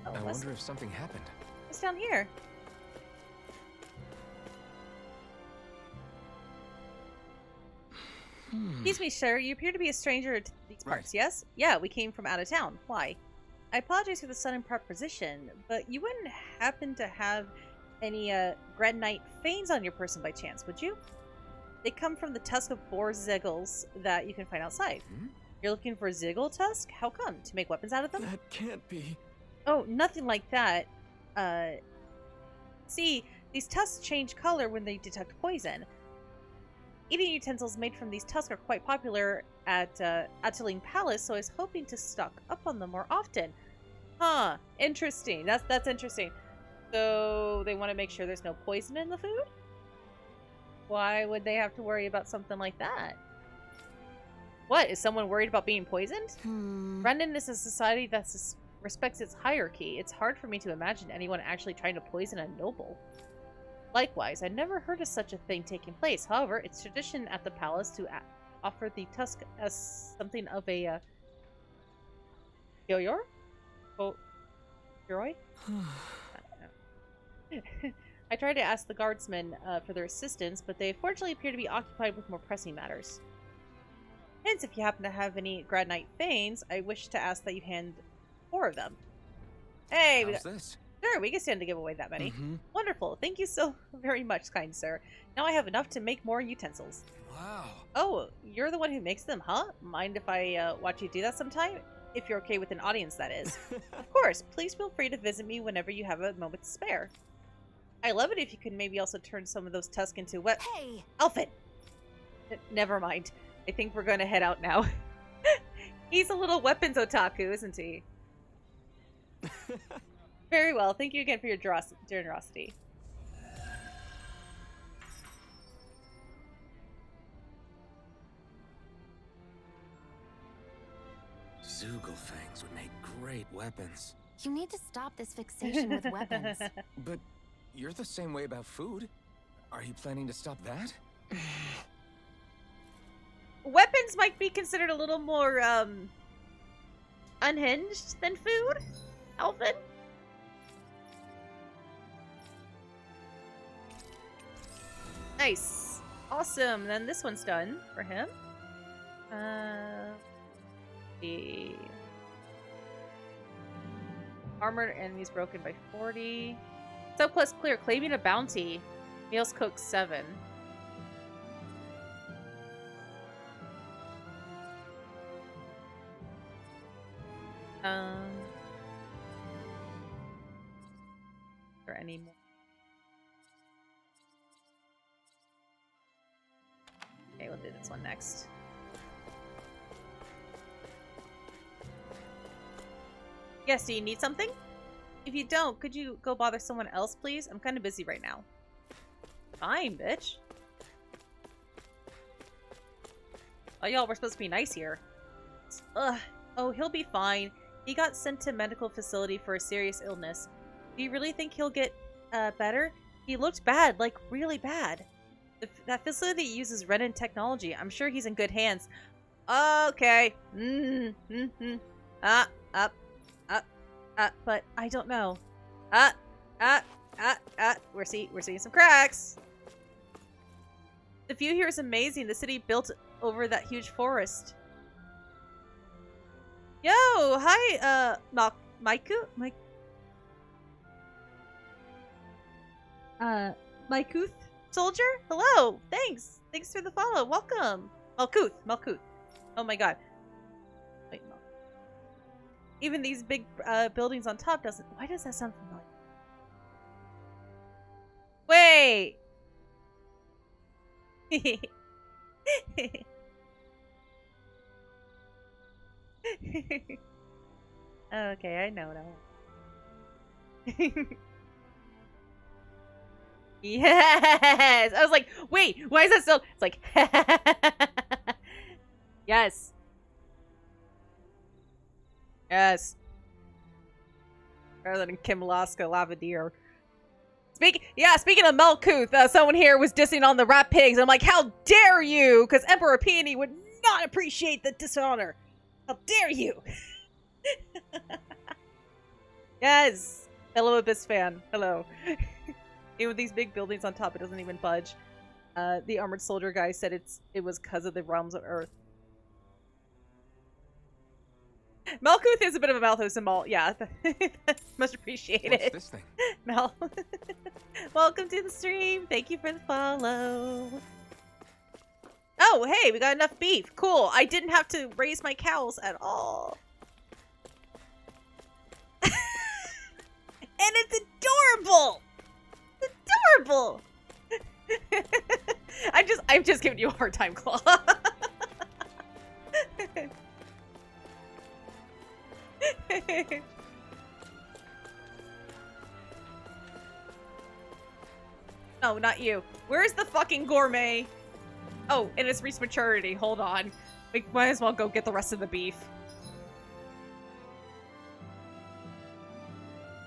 Oh, I wonder if something happened. what's down here? Excuse me, sir. You appear to be a stranger to these parts, yes? Yeah, we came from out of town. Why? I apologize for the sudden preposition, but you wouldn't happen to have any granite veins on your person by chance, would you? They come from the tusk of boar ziggles that you can find outside. You're looking for ziggle tusk? How come? To make weapons out of them? That can't be. Oh, nothing like that. See, these tusks change color when they detect poison. Eating utensils made from these tusks are quite popular at Ataline Palace, so I was hoping to stock up on them more often. Huh, interesting. That's interesting. So they want to make sure there's no poison in the food? Why would they have to worry about something like that? What, is someone worried about being poisoned? Brendan is a society that respects its hierarchy. It's hard for me to imagine anyone actually trying to poison a noble. Likewise, I never heard of such a thing taking place. However, it's tradition at the palace to offer the tusk as something of a Kyoyor? Oh, Kyoroi? I tried to ask the guardsmen for their assistance, but they fortunately appear to be occupied with more pressing matters. Hence, if you happen to have any granite veins, I wish to ask that you hand 4 of them. Hey, How's this? Sure, we can stand to give away that many. Wonderful. Thank you so very much, kind sir. Now I have enough to make more utensils. Wow. Oh, you're the one who makes them, huh? Mind if I watch you do that sometime? If you're okay with an audience, that is. Of course. Please feel free to visit me whenever you have a moment to spare. I love it if you could maybe also turn some of those tusks into what? Hey! Alfin! Never mind. I think we're going to head out now. He's a little weapons otaku, isn't he? Very well. Thank you again for your generosity. Zugelfangs would make great weapons. You need to stop this fixation with weapons. But you're the same way about food. Are you planning to stop that? Weapons might be considered a little more, unhinged than food, Alvin. Nice. Awesome. Then this one's done for him. The armored enemies broken by 40. Subquest clear. Claiming a bounty. Meals cooked 7. Or any more? Okay, we'll do this one next. Yes, do you need something? If you don't, could you go bother someone else, please? I'm kind of busy right now. Fine, bitch. Oh, y'all, we're supposed to be nice here. Ugh. Oh, he'll be fine. He got sent to medical facility for a serious illness. Do you really think he'll get better? He looked bad, like really bad. That facility uses Renin technology. I'm sure he's in good hands. Okay. But I don't know. We're seeing some cracks. The view here is amazing. The city built over that huge forest. Yo, hi, Malkuth soldier? Hello, thanks for the follow. Welcome. Malkuth. Oh my god. Wait, no. Even these big buildings on top doesn't. Why does that sound familiar? Wait. Okay, I know now. Yes! I was like, wait, why is that still? It's like, yes. Yes. Rather than Kim Laska Lavadier. Speaking of Malkuth, someone here was dissing on the rat pigs. I'm like, how dare you? Because Emperor Peony would not appreciate the dishonor. How dare you? Yes! Fellow Abyss fan. Hello. Even with these big buildings on top, it doesn't even budge. The armored soldier guy said it was because of the realms of Earth. Malkuth is a bit of a Malthus symbol. Yeah, much appreciated. What's this thing? Mel. Welcome to the stream. Thank you for the follow. Oh, hey, we got enough beef. Cool. I didn't have to raise my cows at all. And it's adorable. It's adorable. I'm just giving you a hard time, Claw. No, not you. Where's the fucking gourmet? Oh, and it's reached maturity. Hold on. We might as well go get the rest of the beef.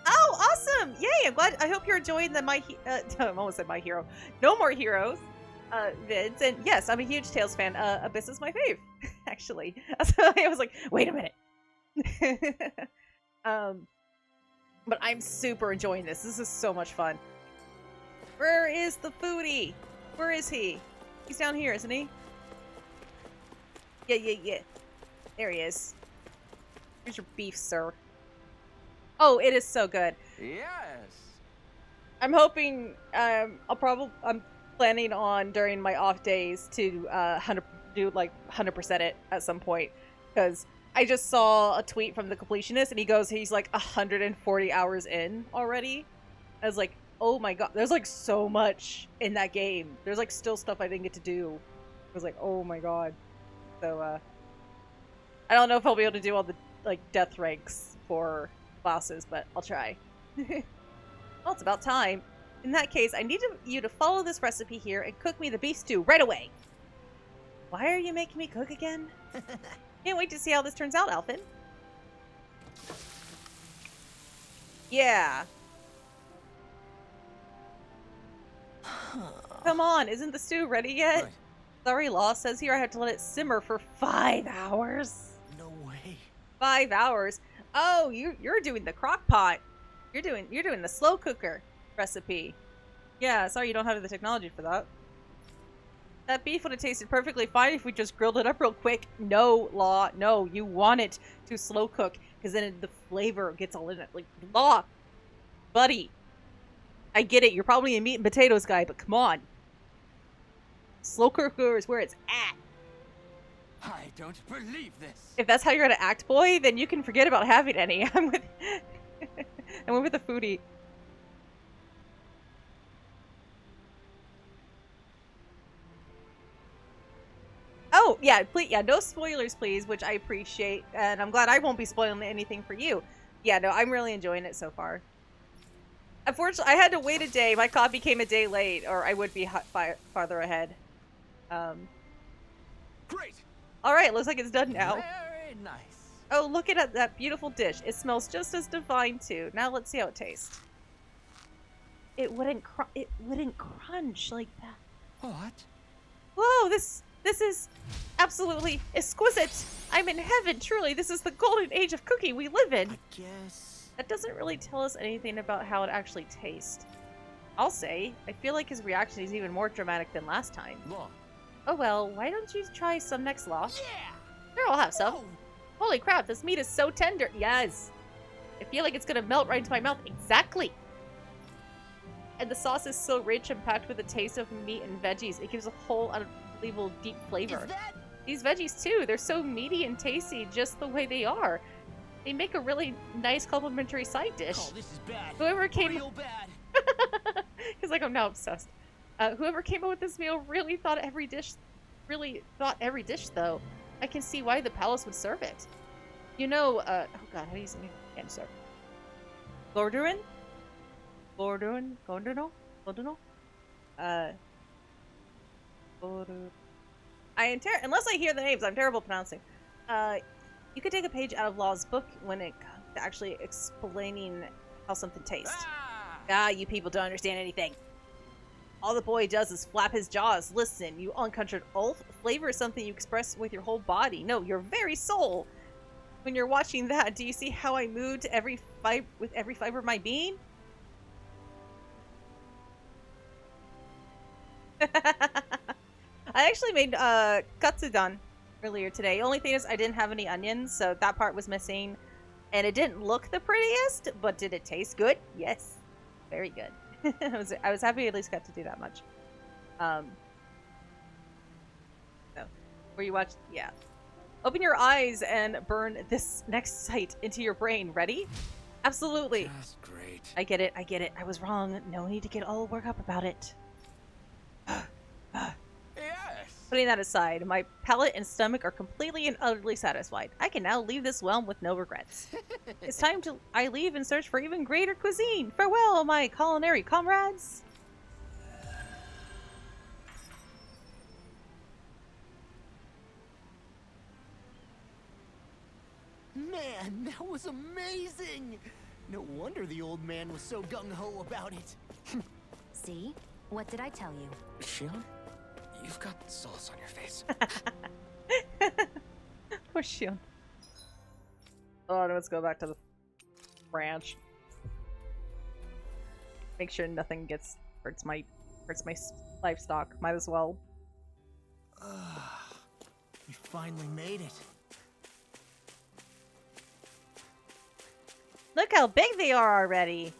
Oh, awesome! Yay! I'm glad. I hope you're enjoying the I almost said My Hero. No More Heroes vids. And yes, I'm a huge Tales fan. Abyss is my fave, actually. So I was like, wait a minute. But I'm super enjoying this. This is so much fun. Where is the foodie? Where is he? He's down here, isn't he? Yeah. There he is. Here's your beef, sir. Oh, it is so good. Yes. I'm hoping, I'm planning on during my off days to 100% it at some point, because I just saw a tweet from the completionist and he's like 140 hours in already. I was like, oh my god, there's like so much in that game. There's like still stuff I didn't get to do. I was like, oh my god. So I don't know if I'll be able to do all the like death ranks for classes, but I'll try. Well, it's about time. In that case, I need you to follow this recipe here and cook me the beef stew right away. Why are you making me cook again? Can't wait to see how this turns out, Alphin. Yeah. Come on, isn't the stew ready yet? Right. Sorry, Law says here I have to let it simmer for 5 hours. No way. 5 hours? Oh, you're doing the crock pot. You're doing the slow cooker recipe. Yeah, sorry you don't have the technology for that. That beef would have tasted perfectly fine if we just grilled it up real quick. No, Law, no, you want it to slow cook, because then the flavor gets all in it. Like, Law, buddy, I get it, you're probably a meat and potatoes guy, but come on. Slow cooker is where it's at. I don't believe this. If that's how you're gonna act, boy, then you can forget about having any. I'm with the foodie. Oh, yeah, please, yeah, no spoilers, please, which I appreciate, and I'm glad I won't be spoiling anything for you. Yeah, no, I'm really enjoying it so far. Unfortunately, I had to wait a day. My copy came a day late, or I would be farther ahead. Great. All right, looks like it's done now. Very nice. Oh, look at that beautiful dish. It smells just as divine, too. Now let's see how it tastes. It wouldn't crunch like that. What? Whoa, this is absolutely exquisite. I'm in heaven, truly. This is the golden age of cooking we live in. I guess. That doesn't really tell us anything about how it actually tastes. I'll say, I feel like his reaction is even more dramatic than last time. Law. Oh well, why don't you try some next, Law? Yeah. Sure, I'll have some. Oh. Holy crap, this meat is so tender. Yes. I feel like it's gonna melt right into my mouth. Exactly. And the sauce is so rich and packed with the taste of meat and veggies. It gives a whole unbelievable deep flavor. Is that? These veggies too, they're so meaty and tasty just the way they are. They make a really nice complimentary side dish. Oh, this is bad. Whoever came Real bad. He's like, I'm now obsessed. Whoever came up with this meal really thought every dish though. I can see why the palace would serve it. You know, oh god, how do you say answer? Gordurin? Gorduno? Unless I hear the names, I'm terrible pronouncing. You could take a page out of Law's book when it comes to actually explaining how something tastes. Ah, you people don't understand anything. All the boy does is flap his jaws. Listen, you uncultured oaf. Flavor is something you express with your whole body. No, your very soul. When you're watching that, do you see how I moved with every fiber of my being? I actually made katsudon earlier today. Only thing is I didn't have any onions, so that part was missing. And it didn't look the prettiest, but did it taste good? Yes. Very good. I was happy I at least got to do that much. So, where you watch, yeah. Open your eyes and burn this next sight into your brain. Ready? Absolutely. That's great. I get it. I get it. I was wrong. No need to get all worked up about it. Yes. Putting that aside, my palate and stomach are completely and utterly satisfied. I can now leave this realm with no regrets. It's time to I leave and search for even greater cuisine. Farewell, my culinary comrades. Man, that was amazing! No wonder the old man was so gung-ho about it. See? What did I tell you? Shion, you've got sauce on your face. Poor Shion. Oh, let's go back to the ranch. Make sure nothing hurts my livestock. Might as well. We finally made it. Look how big they are already.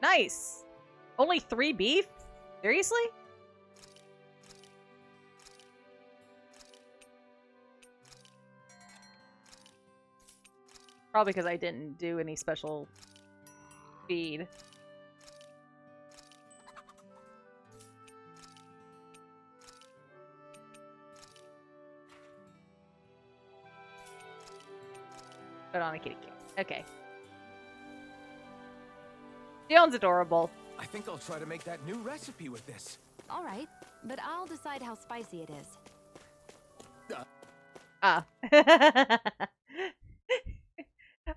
Nice. Only 3 beef? Seriously? Probably because I didn't do any special feed. Put on a kitty cat. Okay. Dion's adorable. I think I'll try to make that new recipe with this. All right, but I'll decide how spicy it is. Ah.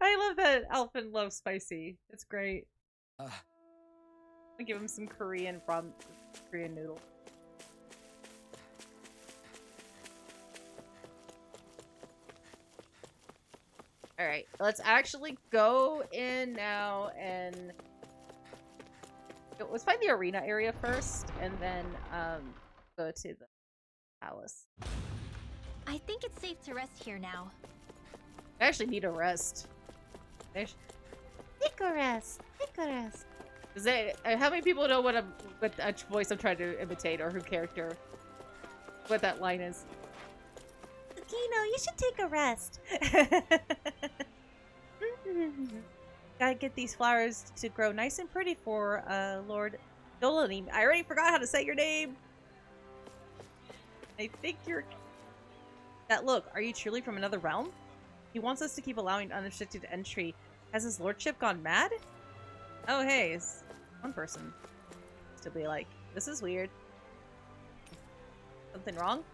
I love that Alphen loves spicy. It's great. I'll give him some Korean noodle. Alright, let's actually go in now and let's find the arena area first and then go to the palace. I think it's safe to rest here now. I actually need a rest. Take a rest. Take a rest. How many people know what voice I'm trying to imitate or what that line is? Kino, you should take a rest. Gotta get these flowers to grow nice and pretty for Lord Dolanim. I already forgot how to say your name. I think you're... Look, are you truly from another realm? He wants us to keep allowing unrestricted entry. Has his lordship gone mad? Oh, hey, it's one person to be like, this is weird. Something wrong?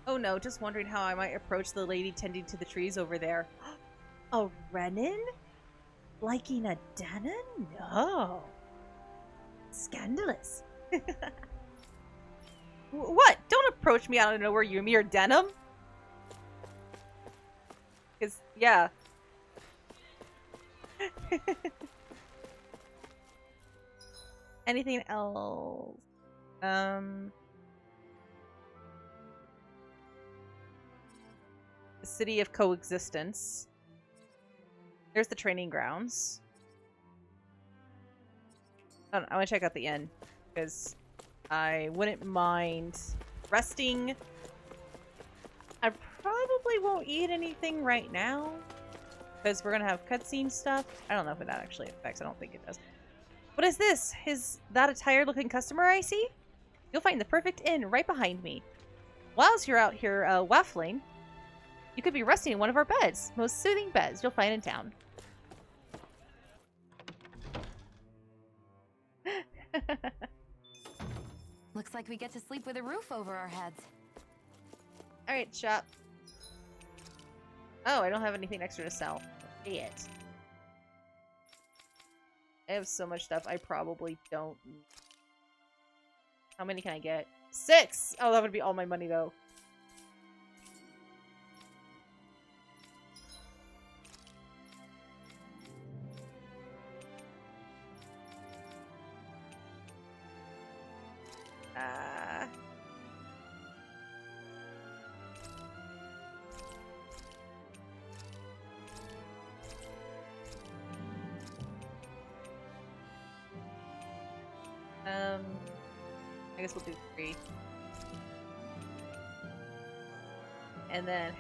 Oh no, just wondering how I might approach the lady tending to the trees over there. A Renin? Liking a Denon? No. Scandalous. What? Don't approach me out of nowhere, you mere denim. Because, yeah. Anything else? The City of Coexistence. There's the training grounds. I want to check out the inn because I wouldn't mind resting. I probably won't eat anything right now because we're gonna have cutscene stuff. I don't know if that actually affects. I don't think it does. What is this? Is that a tired-looking customer I see? You'll find the perfect inn right behind me. Whilst you're out here waffling, you could be resting in one of our beds. Most soothing beds you'll find in town. Looks like we get to sleep with a roof over our heads. Alright, shop. Oh, I don't have anything extra to sell. Shit. I have so much stuff I probably don't need. How many can I get? 6! Oh, that would be all my money, though. I guess we'll do 3. And then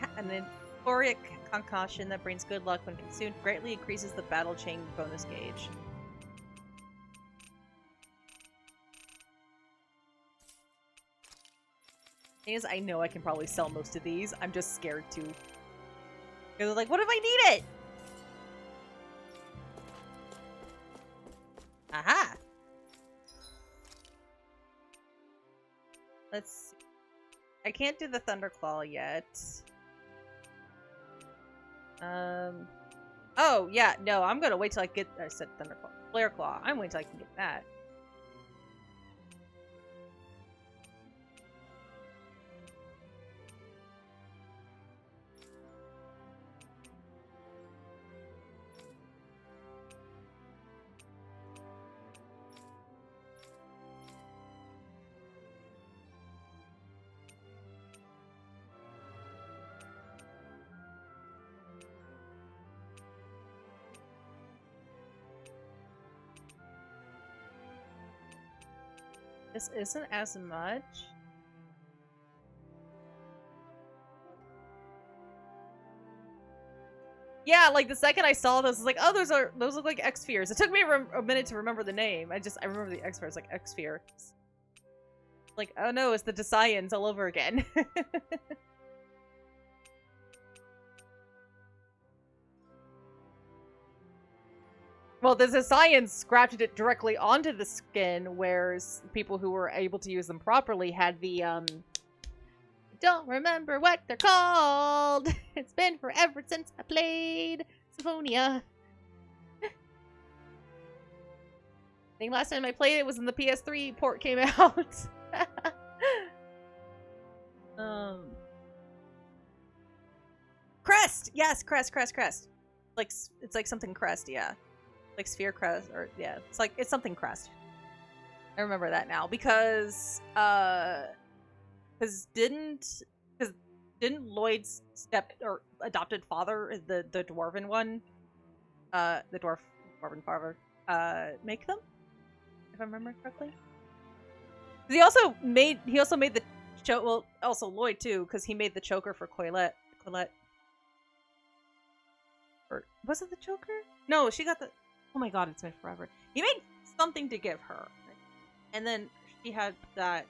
Euphoric Concoction that brings good luck when consumed greatly increases the battle chain bonus gauge. Thing is, I know I can probably sell most of these. I'm just scared to. Because they're like, what if I need it? Aha! Let's see. I can't do the Thunderclaw yet. Oh, yeah, no, I'm gonna wait till I get... I said Thunderclaw. Flare Claw. I'm waiting till I can get that. This isn't as much. Yeah, like the second I saw this, I was like, oh, those look like X-Spheres. It took me a minute to remember the name. I remember the X-Spheres, like X-Sphere. Like, oh no, it's the Decians all over again. Well, the Decians scratched it directly onto the skin, whereas people who were able to use them properly had the, don't remember what they're called. It's been forever since I played Symphonia. I think last time I played it was when the PS3 port came out. Crest! Yes, crest. Like, it's like something crest, yeah. Like sphere crest, or yeah, it's something crest. I remember that now because didn't Lloyd's adopted father, the dwarven one, the dwarven father, make them, if I remember correctly. He also made the well, also Lloyd too, because he made the choker for Colette. Or was it the choker? No, she got the. Oh my god, it's been forever. He made something to give her. And then she had that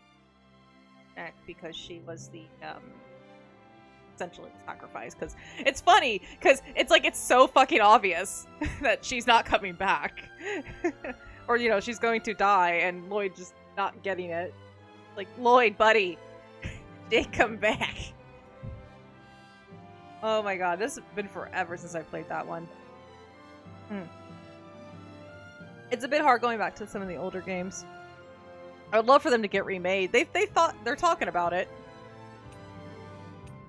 neck because she was the, essentially the sacrifice. Because it's funny, because it's like, it's so fucking obvious that she's not coming back. Or, you know, she's going to die, and Lloyd just not getting it. Like, Lloyd, buddy, did come back. Oh my god, this has been forever since I played that one. It's a bit hard going back to some of the older games. I would love for them to get remade. They're talking about it.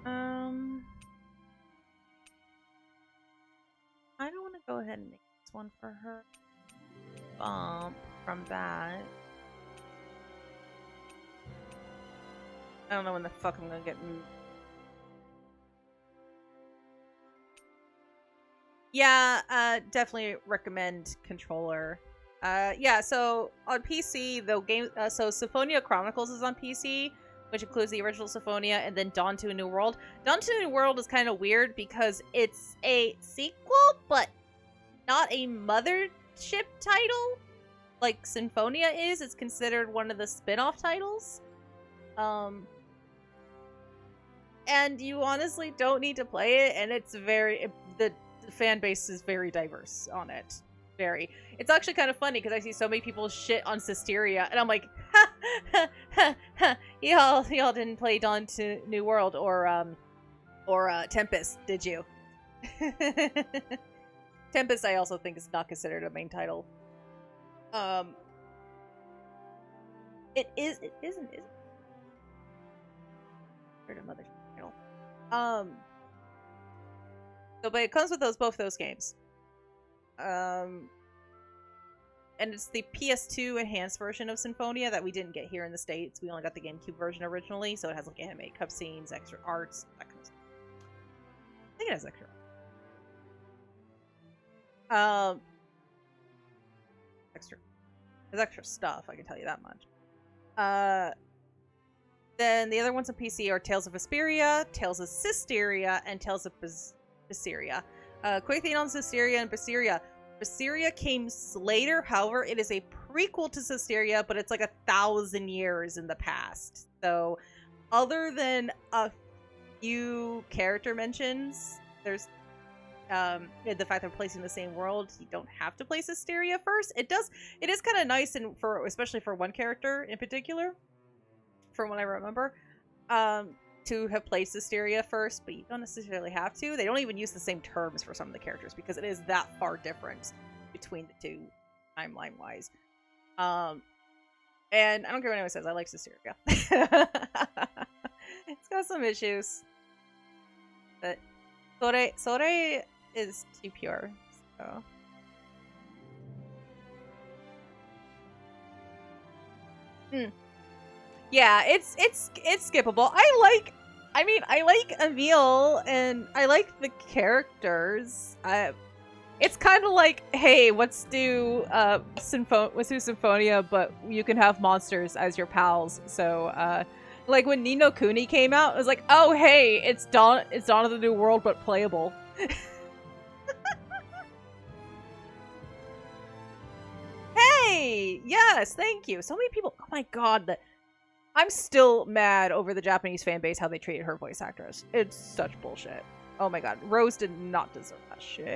I don't want to go ahead and make this one for her. Bump from that. I don't know when the fuck I'm gonna get moved. Yeah, definitely recommend controller. Yeah, so on PC, the game, so Symphonia Chronicles is on PC, which includes the original Symphonia, and then Dawn to a New World. Dawn to a New World is kind of weird because it's a sequel, but not a mothership title, like Symphonia is. It's considered one of the spin-off titles. And you honestly don't need to play it, and it's the fan base is very diverse on it. Very. It's actually kind of funny because I see so many people shit on Systeria, and I'm like, ha, ha, ha, ha. Y'all didn't play Dawn to New World or Tempest, did you? Tempest, I also think, is not considered a main title. It isn't. Or the mother channel. So, but it comes with both those games. And it's the PS2 enhanced version of Symphonia that we didn't get here in the States. We only got the GameCube version originally, so it has like anime cutscenes, extra arts, that kind of stuff. I think it has extra. There's extra stuff, I can tell you that much. Then the other ones on PC are Tales of Vesperia, Tales of Cisteria, and Tales of Berseria. Quick thing on Cisteria and Berseria. Berseria came later, however, it is a prequel to Cisteria, but it's like 1,000 years in the past. So, other than a few character mentions, there's the fact that we're placing the same world, you don't have to place Cisteria first. It is kind of nice, and especially for one character in particular, from what I remember, to have played Cisteria first, but you don't necessarily have to. They don't even use the same terms for some of the characters because it is that far different between the two, timeline-wise. And I don't care what anyone says, I like Cisteria. It's got some issues. But Sore is too pure, so... Yeah, it's skippable. I like Emil, and I like the characters. It's kind of like, hey, let's do Symphonia, but you can have monsters as your pals. So, like when Ni no Kuni came out, it was like, oh hey, it's Dawn of the New World, but playable. Hey, yes, thank you. So many people. Oh my god, I'm still mad over the Japanese fan base, how they treated her voice actress. It's such bullshit. Oh my god. Rose did not deserve that shit.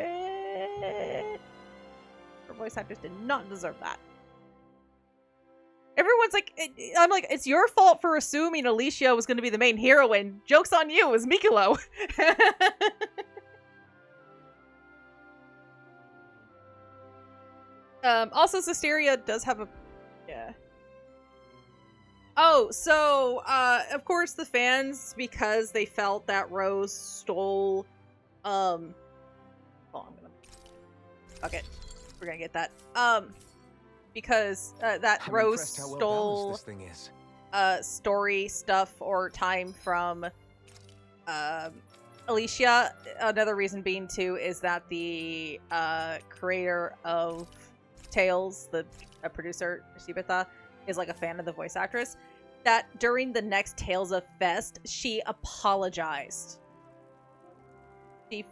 Her voice actress did not deserve that. Everyone's like, I'm like, it's your fault for assuming Alicia was going to be the main heroine. Joke's on you, it was Mikilo. Also, Cisteria does have a... Yeah. Oh, so, of course the fans, because they felt that Rose stole, oh, fuck it. We're gonna get that. Because, that I'm Rose impressed how well stole, balanced this thing is. Story stuff or time from, Alicia. Another reason being, too, is that the, creator of Tales, the producer, Shibata, is like a fan of the voice actress, that during the next Tales of Fest, she apologized. She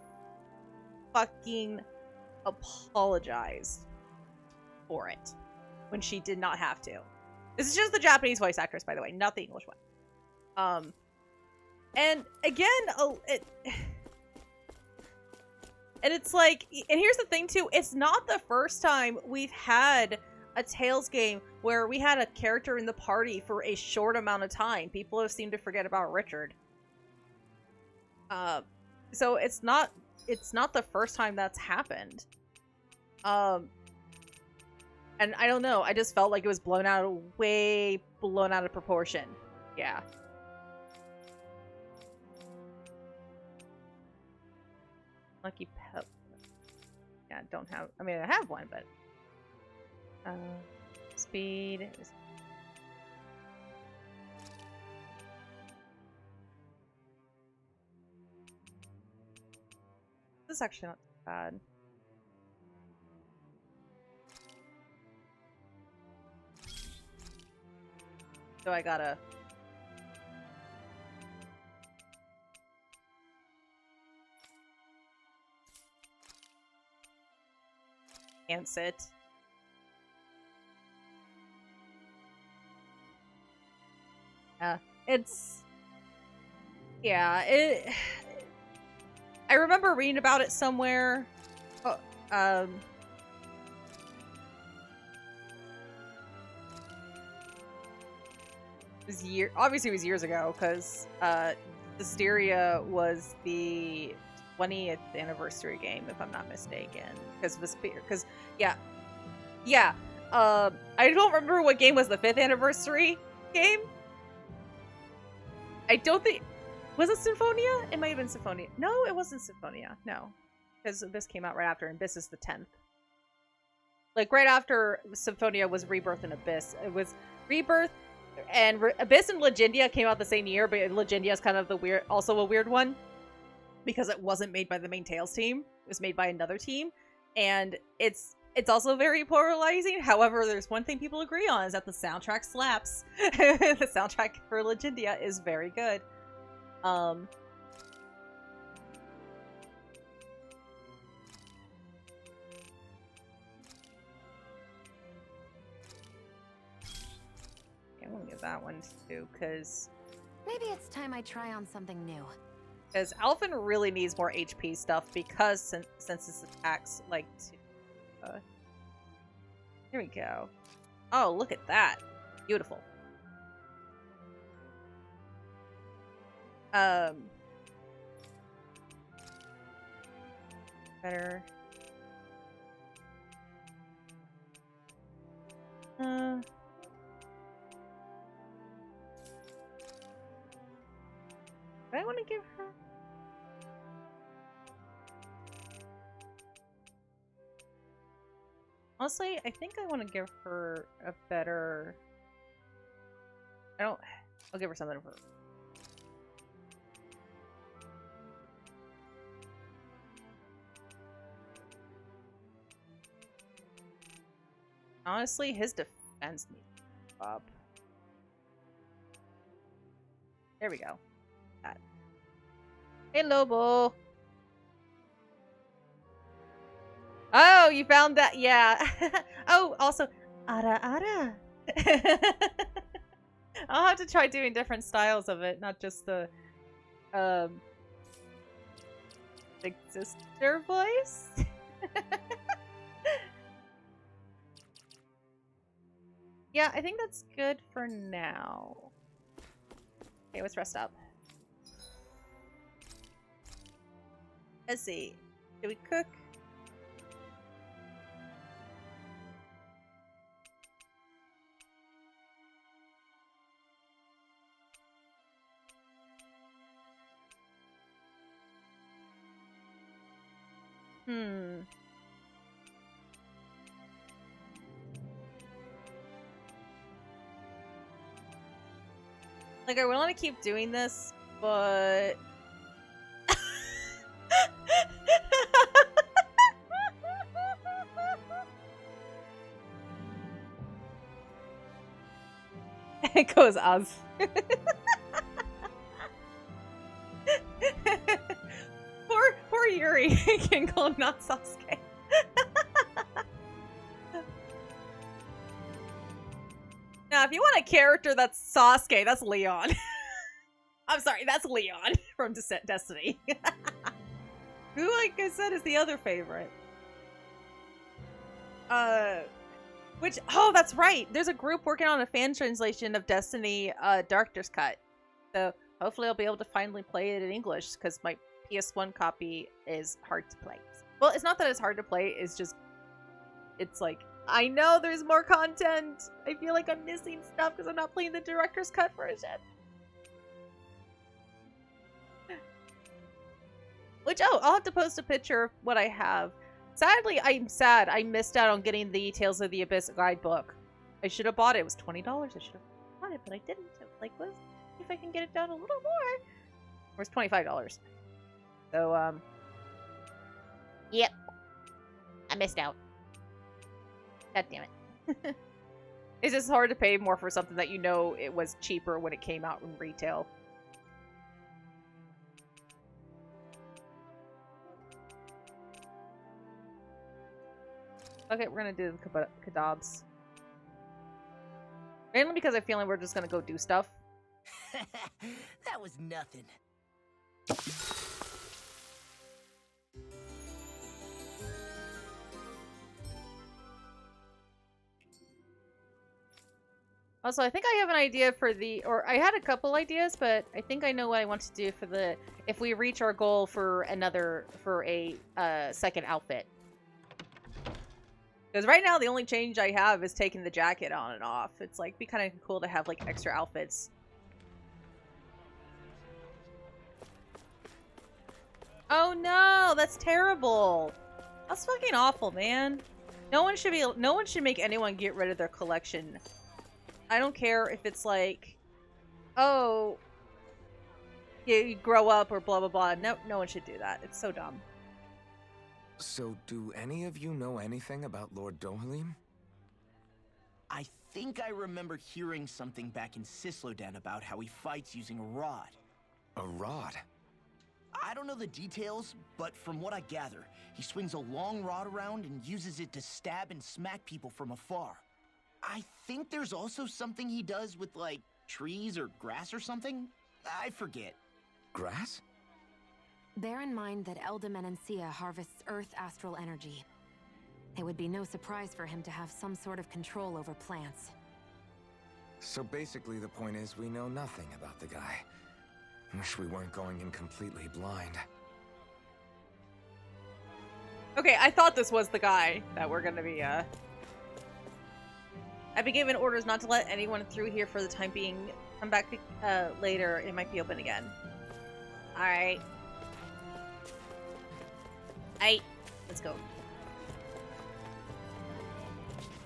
fucking apologized for it when she did not have to. This is just the Japanese voice actress, by the way, not the English one. And again, and it's like, and here's the thing too, it's not the first time we've had a Tales game where we had a character in the party for a short amount of time. People have seemed to forget about Richard. So it's not the first time that's happened. And I don't know, I just felt like it was way blown out of proportion. Yeah. Lucky Pep. Yeah, don't have, I mean, I have one, but speed is... This is actually not too bad. So I gotta... Can't sit. It's... Yeah, I remember reading about it somewhere. Oh, obviously it was years ago, because Hysteria was the 20th anniversary game, if I'm not mistaken. Because yeah. I don't remember what game was the 5th anniversary game. I don't think... Was it Symphonia? It might have been Symphonia. No, it wasn't Symphonia. No. Because Abyss came out right after, and Abyss is the 10th. Like, right after Symphonia was Rebirth and Abyss. It was Rebirth, and Abyss and Legendia came out the same year, but Legendia is kind of the weird, also a weird one. Because it wasn't made by the main Tales team. It was made by another team. And it's also very polarizing. However, there's one thing people agree on, is that the soundtrack slaps. The soundtrack for Legendia is very good. Yeah, I'm gonna get that one too, because Maybe it's time I try on something new. Alphen really needs more HP stuff, because since his attacks like to here we go. Oh, look at that. Beautiful. Better. Do I want to give her? Honestly, I think I want to give her a better... I'll give her something for... Honestly, his defense needs up. There we go. That. Hey, Lobo! Oh, you found that? Yeah. Oh, also, ara ara. I'll have to try doing different styles of it, not just the big sister voice. Yeah, I think that's good for now. Okay, let's rest up. Let's see. Do we cook? Like, I want to keep doing this, but... It goes Oz. Poor Yuri can call not Sasuke. Now, if you want a character that's Sasuke, that's Leon. I'm sorry, that's Leon from Destiny. Who, like I said, is the other favorite? Which, oh, that's right. There's a group working on a fan translation of Destiny Director's Cut. So hopefully I'll be able to finally play it in English, because my PS1 copy is hard to play. Well, it's not that it's hard to play, it's just, it's like, I know there's more content. I feel like I'm missing stuff because I'm not playing the Director's Cut version. Which, oh, I'll have to post a picture of what I have. Sadly, I'm sad I missed out on getting the Tales of the Abyss guidebook. I should have bought it. It was $20. I should have bought it, but I didn't. I was like, let's see if I can get it down a little more. Or it's $25. So, yep. I missed out. God damn it. It's just hard to pay more for something that you know it was cheaper when it came out in retail. Okay, we're gonna do the Kadabs. Mainly because I feel like we're just gonna go do stuff. That was nothing. Also, I think I have an idea for the, or I had a couple ideas, but I think I know what I want to do for the, if we reach our goal for a second outfit. Because right now the only change I have is taking the jacket on and off. It's like, be kind of cool to have like extra outfits. Oh no, that's terrible. That's fucking awful, man. No one should make anyone get rid of their collection. I don't care if it's like, oh, you grow up or blah blah blah. No one should do that. It's so dumb. So, do any of you know anything about Lord Dohalim? I think I remember hearing something back in Sisloden about how he fights using a rod. A rod? I don't know the details, but from what I gather, he swings a long rod around and uses it to stab and smack people from afar. I think there's also something he does with, like, trees or grass or something. I forget. Grass? Bear in mind that Elda harvests Earth astral energy. It would be no surprise for him to have some sort of control over plants. So basically the point is we know nothing about the guy. Wish we weren't going in completely blind. Okay, I thought this was the guy that we're gonna be, I've been given orders not to let anyone through here for the time being. Come back, later. It might be open again. Alright. Let's go.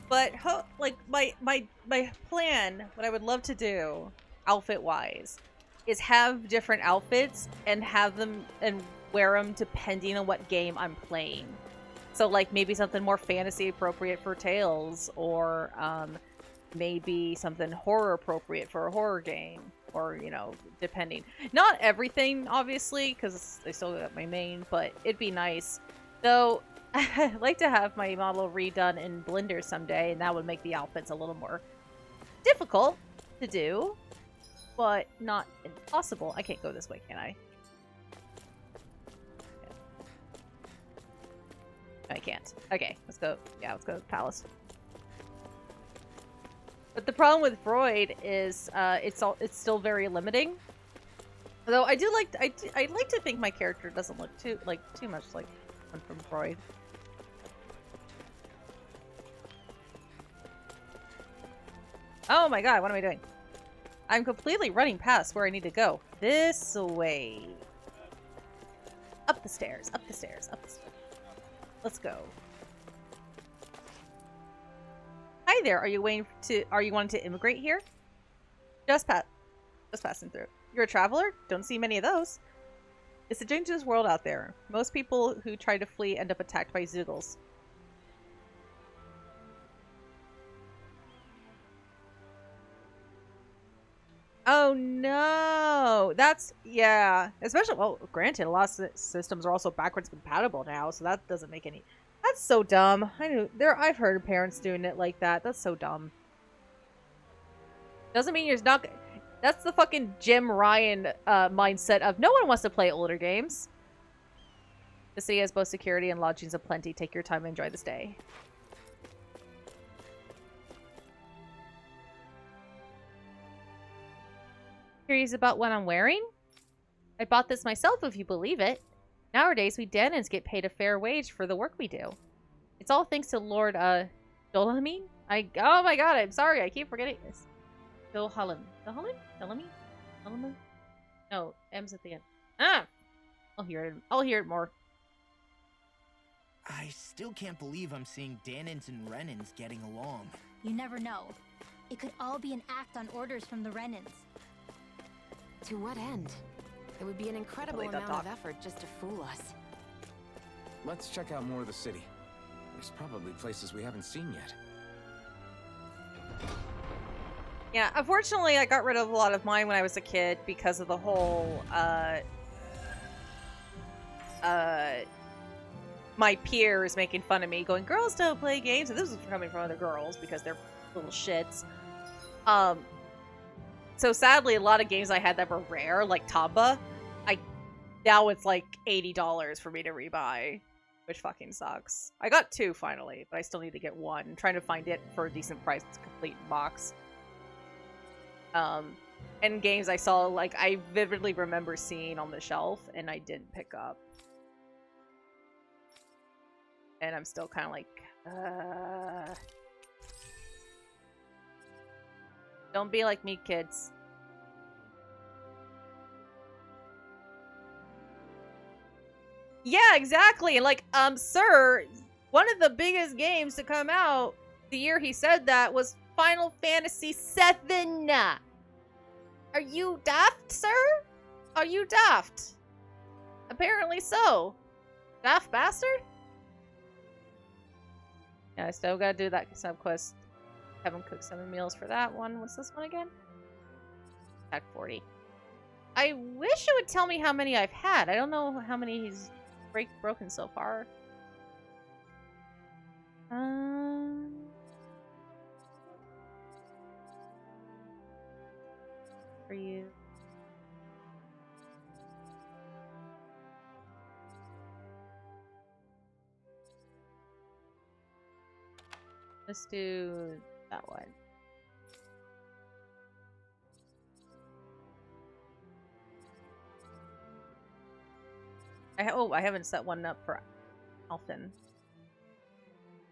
But, like, my plan, what I would love to do, outfit-wise, is have different outfits and have them and wear them depending on what game I'm playing. So, like, maybe something more fantasy appropriate for Tales, or maybe something horror appropriate for a horror game, or, you know, depending. Not everything, obviously, because I still got my main, but it'd be nice. Though, I'd like to have my model redone in Blender someday, and that would make the outfits a little more difficult to do, but not impossible. I can't go this way, can I? No, I can't. Okay, let's go. Yeah, let's go to the palace. But the problem with Freud is it's still very limiting. Though I do like I like to think my character doesn't look too much like one from Freud. Oh my god, what am I doing? I'm completely running past where I need to go. This way. Up the stairs, up the stairs, up the stairs. Let's go. Hi there, are you wanting to immigrate here? Just passing through. You're a traveler? Don't see many of those. It's a dangerous world out there. Most people who try to flee end up attacked by Zoogles. Oh no! That's, yeah. Especially, well, granted, a lot of systems are also backwards compatible now, so that doesn't make any... That's so dumb. I've heard parents doing it like that. That's so dumb. Doesn't mean you're not... That's the fucking Jim Ryan mindset of no one wants to play older games. The city has both security and lodgings aplenty. Take your time and enjoy the stay. Curious about what I'm wearing? I bought this myself, if you believe it. Nowadays, we Danans get paid a fair wage for the work we do. It's all thanks to Lord, Dohalim? Oh my god, I'm sorry, I keep forgetting this. Dohalim. Dohalim? No, M's at the end. Ah! I'll hear it more. I still can't believe I'm seeing Danans and Renans getting along. You never know. It could all be an act on orders from the Renans. To what end? It would be an incredible amount of effort just to fool us. Let's check out more of the city. There's probably places we haven't seen yet. Yeah, unfortunately, I got rid of a lot of mine when I was a kid because of the whole, my peers making fun of me, going, girls don't play games, and this was coming from other girls because they're little shits. So sadly, a lot of games I had that were rare, like Tamba, now it's like $80 for me to rebuy, which fucking sucks. I got 2 finally, but I still need to get 1. I'm trying to find it for a decent price to complete box. And games I saw, like, I vividly remember seeing on the shelf, and I didn't pick up. And I'm still kind of like, Don't be like me, kids. Yeah, exactly. Like, sir, one of the biggest games to come out the year he said that was Final Fantasy VII. Are you daft, sir? Are you daft? Apparently so. Daft bastard? Yeah, I still gotta do that sub quest. Have him cook 7 meals for that one. What's this one again? Attack 40. I wish it would tell me how many I've had. I don't know how many he's broken so far. For you. Let's do that one. I haven't set one up for Alphen.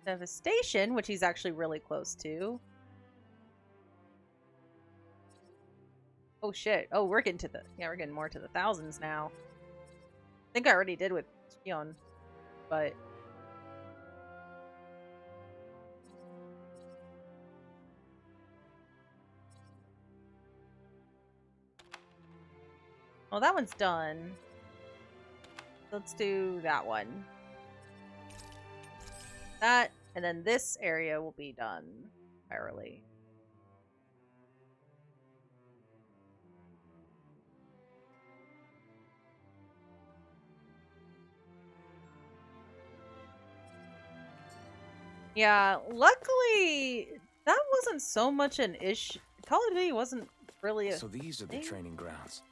Devastation, which he's actually really close to. Oh shit. Oh, we're getting to the we're getting more to the thousands now. I think I already did with Shion, but well, that one's done. Let's do that one. That, and then this area will be done entirely. Yeah, luckily, that wasn't so much an issue. Call of Duty wasn't really a So these are the thing. training grounds.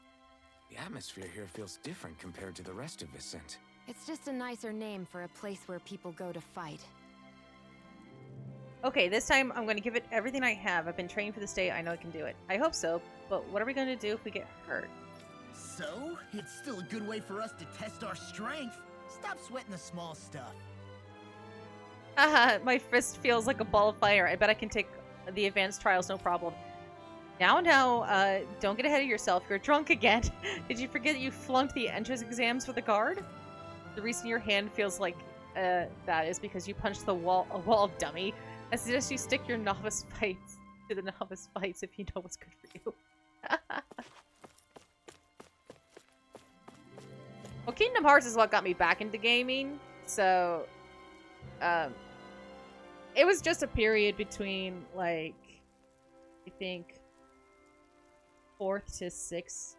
The atmosphere here feels different compared to the rest of Vicent. It's just a nicer name for a place where people go to fight. Okay, this time I'm going to give it everything I have. I've been training for this day. I know I can do it. I hope so, but what are we going to do if we get hurt? So, it's still a good way for us to test our strength. Stop sweating the small stuff. Haha, my fist feels like a ball of fire. I bet I can take the advanced trials, no problem. Now, don't get ahead of yourself. You're drunk again. Did you forget that you flunked the entrance exams for the guard? The reason your hand feels like that is because you punched a wall of dummy. I suggest you stick your novice fights to the novice fights if you know what's good for you. Well, Kingdom Hearts is what got me back into gaming, so it was just a period between, like, I think 4th to 6th.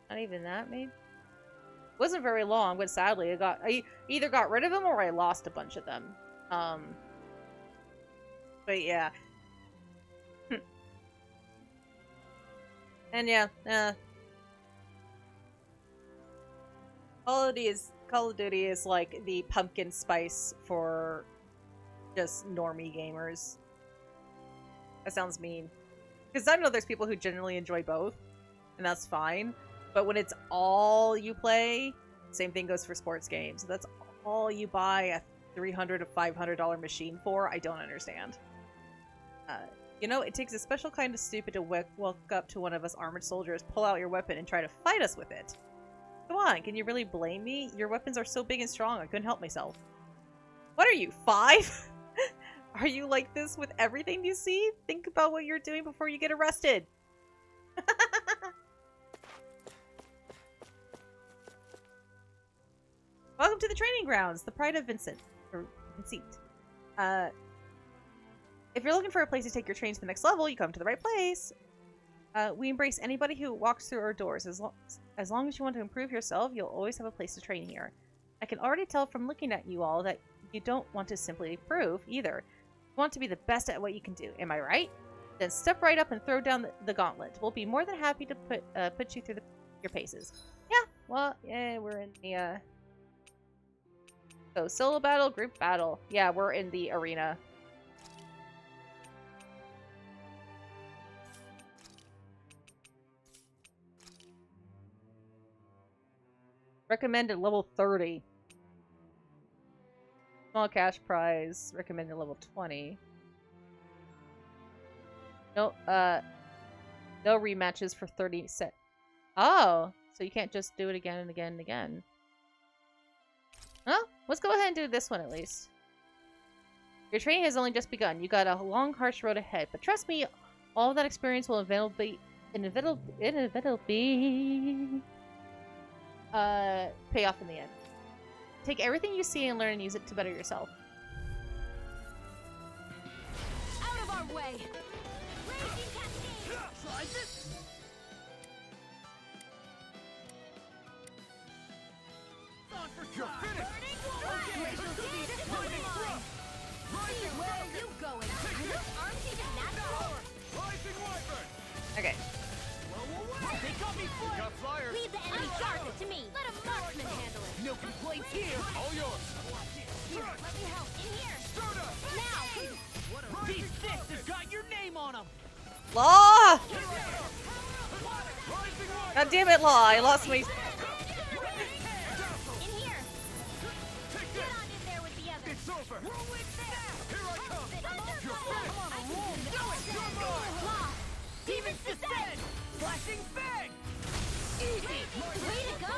Not even that, maybe? Wasn't very long, but sadly I either got rid of them or I lost a bunch of them. But yeah. And yeah, Call of Duty is like the pumpkin spice for just normie gamers. That sounds mean. Because I know there's people who generally enjoy both, and that's fine. But when it's all you play, same thing goes for sports games. That's all you buy a $300 to $500 machine for. I don't understand. You know, it takes a special kind of stupid to walk up to one of us armored soldiers, pull out your weapon, and try to fight us with it. Come on, can you really blame me? Your weapons are so big and strong, I couldn't help myself. What are you, 5? Are you like this with everything you see? Think about what you're doing before you get arrested. Welcome to the training grounds, the pride of Vincent. Or Vincent. If you're looking for a place to take your training to the next level, you come to the right place. We embrace anybody who walks through our doors. As long as you want to improve yourself, you'll always have a place to train here. I can already tell from looking at you all that you don't want to simply improve, either. You want to be the best at what you can do. Am I right? Then step right up and throw down the gauntlet. We'll be more than happy to put you through your paces. Yeah, well, yeah, we're in the, So, solo battle, group battle. Yeah, we're in the arena. Recommended level 30. Small cash prize. Recommended level 20. No, no rematches for 30 set. Oh, So you can't just do it again and again and again. Well, let's go ahead and do this one at least. Your training has only just begun. You got a long, harsh road ahead. But trust me, all of that experience will inevitably pay off in the end. Take everything you see and learn and use it to better yourself. Out of our way! You're finished! Where are you going? Are those arms even natural? Okay. They got me flanked! Got flyers. Leave the enemy target to me. Let a marksman handle it. No complaints here! All yours. Here, let me help. In here. Now. These fists have got your name on them! Law! God damn it, Law! I lost my... In here. Get on in there with the others. It's over. Roll it there. Here I come. You're Demons descend! Flashing fang! Easy. Way to go.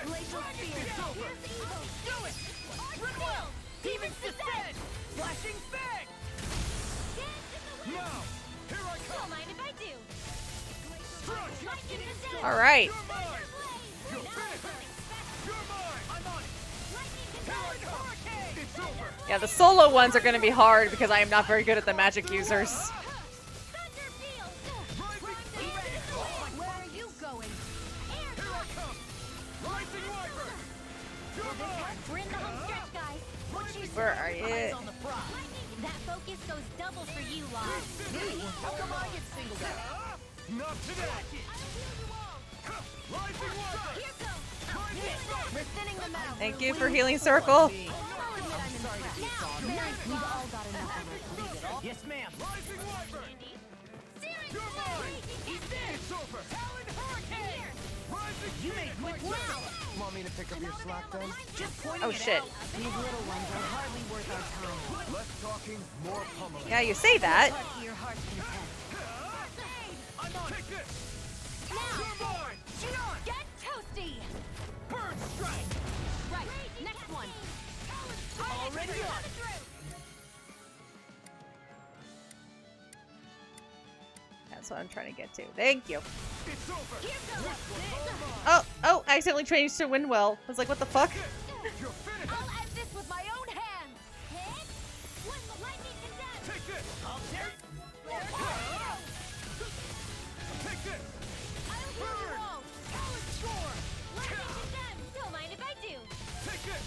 Glacial spear! Here's evil. Do it! Reveal. Demons descend! Flashing fang! Now. Here I come. Don't mind if I do. Lightning descend. All right. You're mine. You're finished. You're mine. I'm on it. Lightning descend. It's over. Yeah, the solo ones are going to be hard because I am not very good at the magic users. Thunder field. Where are you going? Here I come. Rising Wyvern. You're mine. We're in the home stretch, guys. Where are you? Eyes on the prize! That focus goes double for you, Law. Me? How come I get singled out? Not today. Rising Wyvern. Here goes. We're thinning them out. Thank you for healing circle. I'll admit I'm impressed. We've all got enough of it. Yes, ma'am! Rising Wyvern. Seriously. You're mine. It's over. Talon Hurricane. Rising. You made quick work! Want me to pick up your slack then? Just pointing Oh it shit. out. These little ones are hardly worth our time. Less talking, more pummeling. Yeah, you say that. Cut to your heart's content. I'm on. Take this. Now. You're mine. Get toasty! Bird strike! Right, next one. Already on! That's what I'm trying to get to. Thank you. It's over. Oh, I accidentally changed to Windwell. I was like, what the fuck? You're finished. I'll end this with my own hands! Hit. One lightning descend. Take this. I'll tear Take this. I'll heal you all. Talon score. Lightning descend. Don't mind if I do. Take this.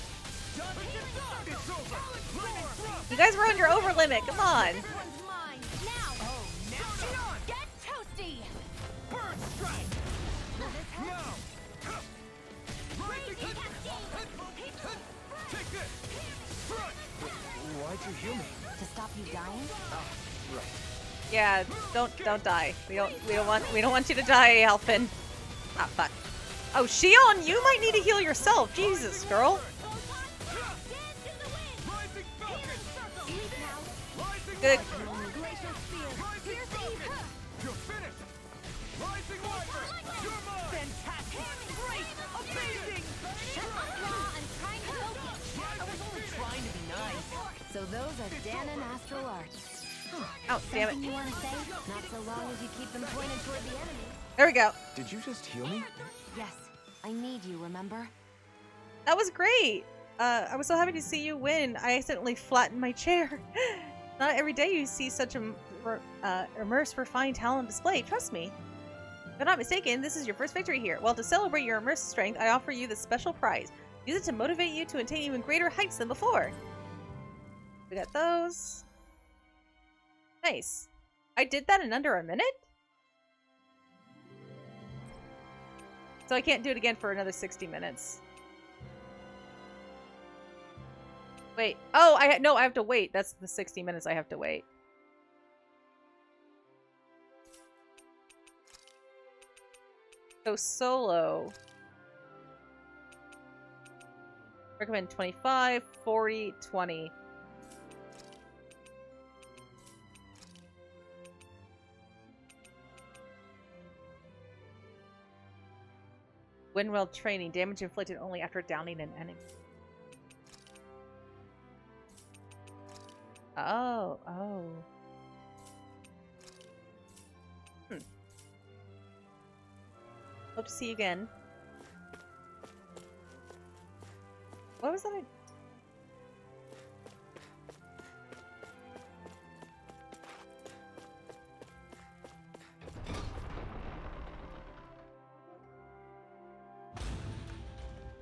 Healing circle. It's over. Lightning thrust. You guys were under over limit. Come on. This one's mine. Now. Oh, now Get toasty! Bird strike! Now. Rising. Take this. Front. Why'd you heal me? To stop you dying? Right. Yeah, don't die. We don't want you to die, Alphin. Ah, fuck. Oh, Shion, you might need to heal yourself. Jesus, girl. Rising Falcon. Sleep now. Rising Good. Wyvern. Glacial spear. Rising Falcon. You're finished. Rising Wyvern. You're mine. Fantastic! Great! Amazing! Law, I'm trying to focus. I was only trying to be nice. So those are Dan and Astral Arts. Oh, damn Something it. you want to say? Not so long as you keep them pointed toward the enemy. There we go. Did you just heal me? Yes, I need you, remember? That was great. I was so happy to see you win. I accidentally flattened my chair. Not every day you see such a immersed, refined talent on display. Trust me. If I'm not mistaken, this is your first victory here. Well, to celebrate your immersed strength, I offer you this special prize. Use it to motivate you to attain even greater heights than before. We got those. Nice. I did that in under a minute? So I can't do it again for another 60 minutes. Wait. Oh, no, I have to wait. That's the 60 minutes I have to wait. So solo. Recommend 25, 40, 20. When while training, damage inflicted only after downing an enemy. Oh, oh. Hope to see you again. What was that?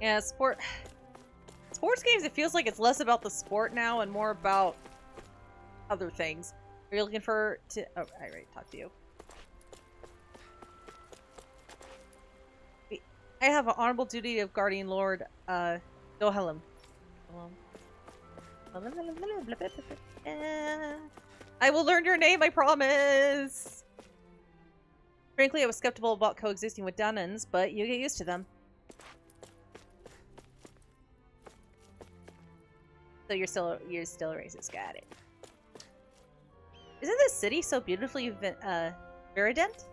Yeah, sports games, it feels like it's less about the sport now and more about other things. Are you looking for to oh, I already talked to you. I have an honorable duty of guarding Lord Dohelm. I will learn your name, I promise. Frankly, I was skeptical about coexisting with Dunans, but you get used to them. So you're still a racist. Got it. Isn't this city so beautifully verdant?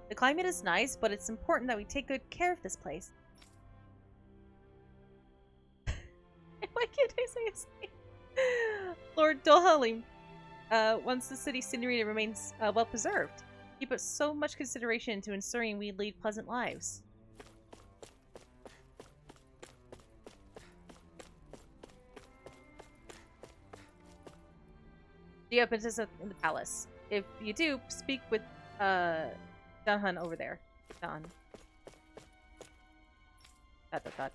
The climate is nice, but it's important that we take good care of this place. Why can't I say his name? Lord Dohelm. Once the city's scenery remains well preserved, he put so much consideration into ensuring we lead pleasant lives. Do you have business in the palace? If you do, speak with Dunhan over there. Don. Dot.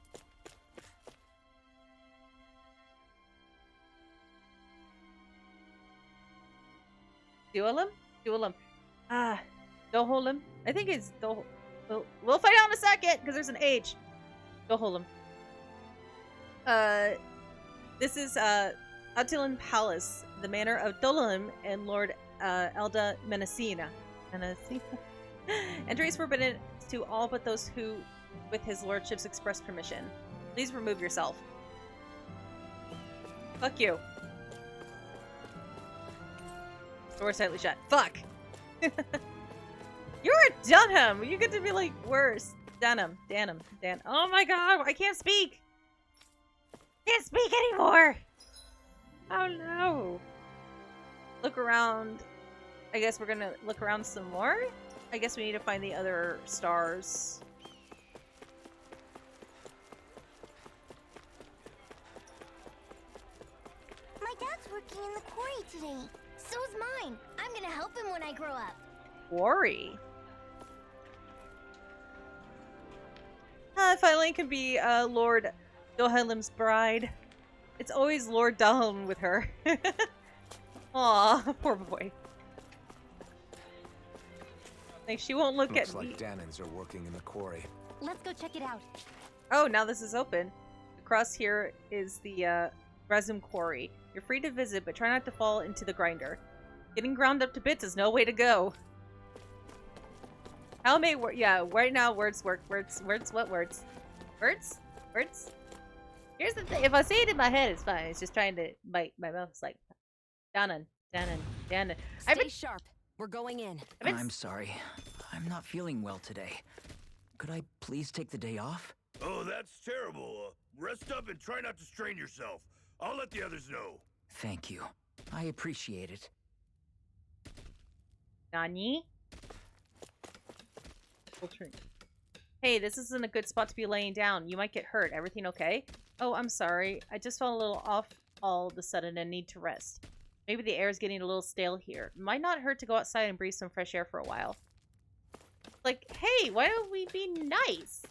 Duelim? Ah, Doholm? I think it's We'll find out in a second, because there's an H. Doholm. This is, Attilan Palace, the manor of Dolim and Lord Elda Menacina. Entry is forbidden to all but those who, with his lordship's express permission. Please remove yourself. Fuck you. Door tightly shut. Fuck! You're a Dunham! You get to be like worse. Dan. Oh my god, I can't speak! Can't speak anymore! Oh no. Look around. I guess we're gonna look around some more? I guess we need to find the other stars. My dad's working in the quarry today. So is mine. I'm gonna help him when I grow up. Quarry? Finally can be Lord Dohelm's bride. It's always Lord Dohelm with her. Aw, poor boy. Like, she won't look Looks at like me. Danans are working in the quarry. Let's go check it out. Oh, now this is open. Across here is the resin quarry. You're free to visit, but try not to fall into the grinder. Getting ground up to bits is no way to go. How may yeah, right now words work. Words, what words? Words? Here's the thing, if I say it in my head, it's fine. It's just trying to my mouth's like Danan. Stay sharp. We're going in. I'm sorry. I'm not feeling well today. Could I please take the day off? Oh, that's terrible. Rest up and try not to strain yourself. I'll let the others know. Thank you. I appreciate it. Nani? Hey, this isn't a good spot to be laying down. You might get hurt. Everything okay? Oh, I'm sorry. I just felt a little off all of a sudden and need to rest. Maybe the air is getting a little stale here. Might not hurt to go outside and breathe some fresh air for a while. Like, hey, why don't we be nice?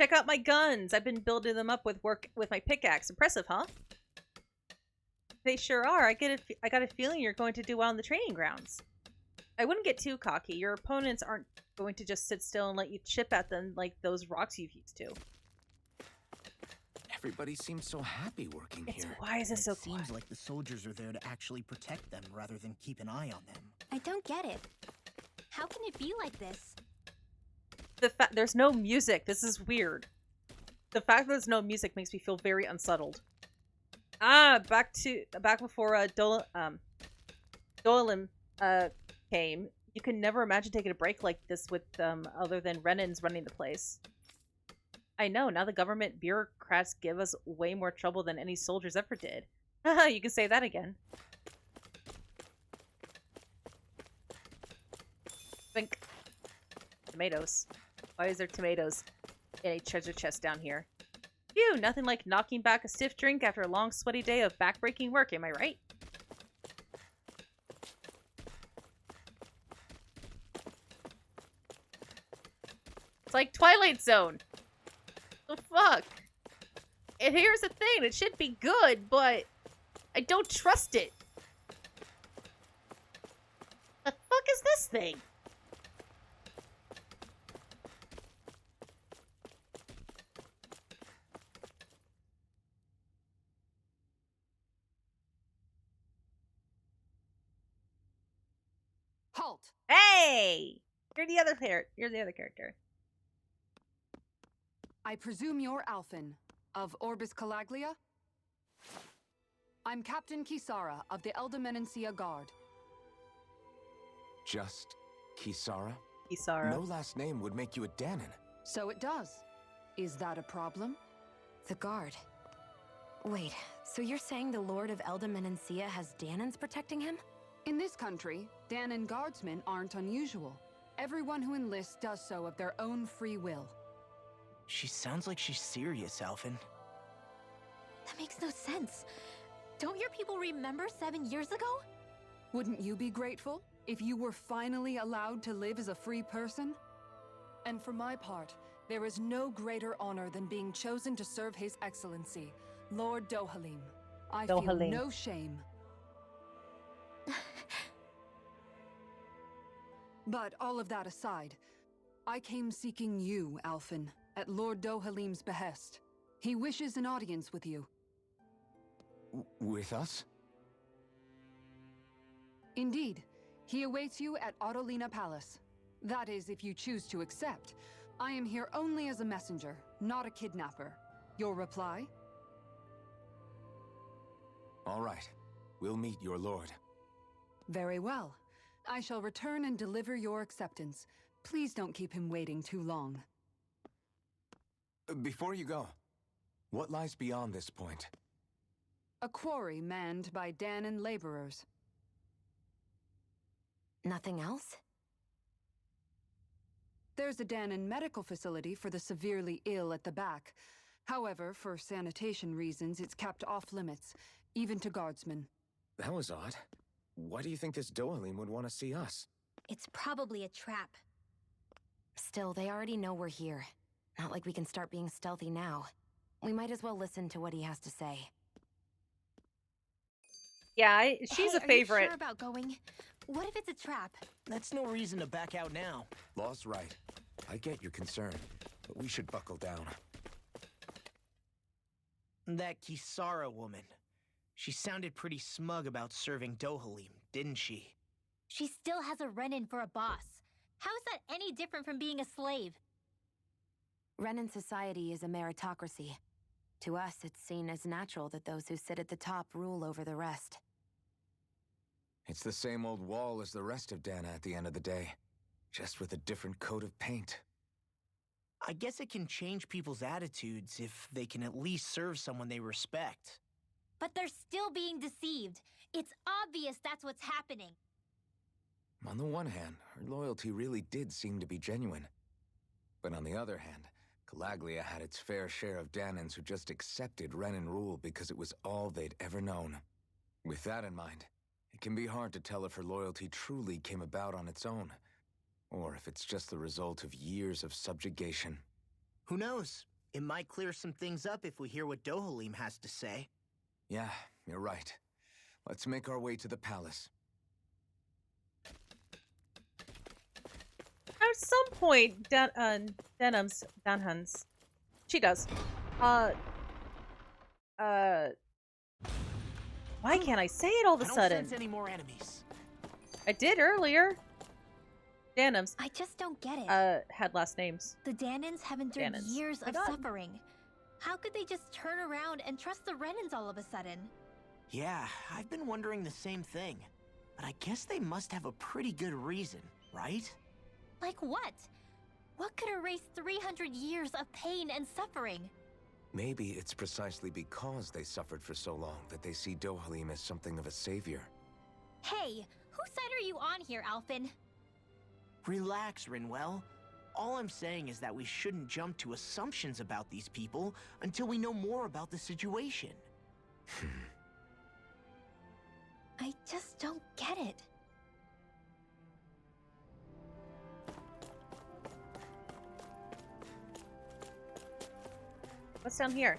Check out my guns. I've been building them up with my pickaxe. Impressive, huh? They sure are. I got a feeling you're going to do well in the training grounds. I wouldn't get too cocky. Your opponents aren't going to just sit still and let you chip at them like those rocks you've used to. Everybody seems so happy working here. Why is it so Seems quiet? like the soldiers are there to actually protect them rather than keep an eye on them. I don't get it. How can it be like this? The fact there's no music. This is weird. The fact that there's no music makes me feel very unsettled. Back before Dolan came. You could never imagine taking a break like this with other than Renan's running the place. I know, now the government bureaucrats give us way more trouble than any soldiers ever did. Haha, you can say that again. Think. Tomatoes. Why is there tomatoes in a treasure chest down here? Phew, nothing like knocking back a stiff drink after a long sweaty day of backbreaking work, am I right? It's like Twilight Zone. The fuck? And here's the thing, it should be good, but I don't trust it. The fuck is this thing? Halt! Hey! You're the other character. I presume you're Alphen, of Orbis Calaglia? I'm Captain Kisara of the Eldermenencia Guard. Just Kisara? Kisara. No last name would make you a Danon. So it does. Is that a problem? The guard. Wait, so you're saying the Lord of Eldermenencia has Danons protecting him? In this country, Danon guardsmen aren't unusual. Everyone who enlists does so of their own free will. She sounds like she's serious, Alphen. That makes no sense. Don't your people remember 7 years ago? Wouldn't you be grateful if you were finally allowed to live as a free person? And for my part, there is no greater honor than being chosen to serve His Excellency, Lord Dohalim. I feel no shame. But all of that aside, I came seeking you, Alphen, at Lord Dohalim's behest. He wishes an audience with you. With us? Indeed. He awaits you at Autolina Palace. That is, if you choose to accept. I am here only as a messenger, not a kidnapper. Your reply? All right. We'll meet your lord. Very well. I shall return and deliver your acceptance. Please don't keep him waiting too long. Before you go, what lies beyond this point? A quarry manned by Danon laborers. Nothing else? There's a Danon medical facility for the severely ill at the back. However, for sanitation reasons, it's kept off limits, even to guardsmen. That was odd. Why do you think this Dohalim would want to see us? It's probably a trap. Still, they already know we're here. Not like we can start being stealthy now. We might as well listen to what he has to say. Yeah, she's a favorite. Are you sure about going? What if it's a trap? That's no reason to back out now. Law's right. I get your concern, but we should buckle down. That Kisara woman. She sounded pretty smug about serving Dohalim, didn't she? She still has a Renan for a boss. How is that any different from being a slave? Renan society is a meritocracy. To us, it's seen as natural that those who sit at the top rule over the rest. It's the same old wall as the rest of Dana at the end of the day, just with a different coat of paint. I guess it can change people's attitudes if they can at least serve someone they respect. But they're still being deceived. It's obvious that's what's happening. On the one hand, her loyalty really did seem to be genuine. But on the other hand, Calaglia had its fair share of Danons who just accepted Renan rule because it was all they'd ever known. With that in mind, it can be hard to tell if her loyalty truly came about on its own, or if it's just the result of years of subjugation. Who knows? It might clear some things up if we hear what Dohalim has to say. Yeah, you're right. Let's make our way to the palace. At some point, Danhans, she does. Why can't I say it all of a sudden? I don't sense any more enemies. I did earlier. Danums. I just don't get it. Had last names. The Danons have endured years of suffering. How could they just turn around and trust the Renans all of a sudden? Yeah, I've been wondering the same thing. But I guess they must have a pretty good reason, right? Like what? What could erase 300 years of pain and suffering? Maybe it's precisely because they suffered for so long that they see Dohalim as something of a savior. Hey, whose side are you on here, Alphen? Relax, Rinwell. All I'm saying is that we shouldn't jump to assumptions about these people until we know more about the situation. I just don't get it. What's down here?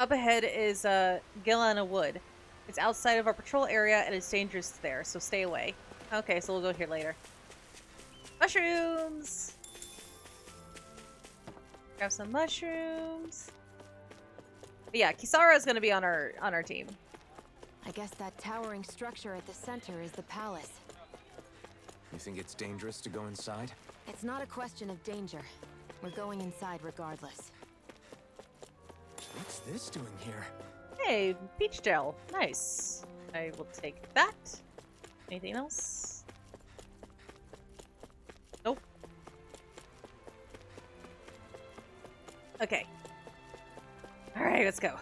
Up ahead is Gilana Wood. It's outside of our patrol area and it's dangerous there, so stay away. Okay, so we'll go here later. Mushrooms! Grab some mushrooms. But yeah, Kisara is going to be on our team. I guess that towering structure at the center is the palace. You think it's dangerous to go inside? It's not a question of danger. We're going inside regardless. What's this doing here? Hey, peach gel. Nice. I will take that. Anything else? Nope. Okay. Alright, let's go.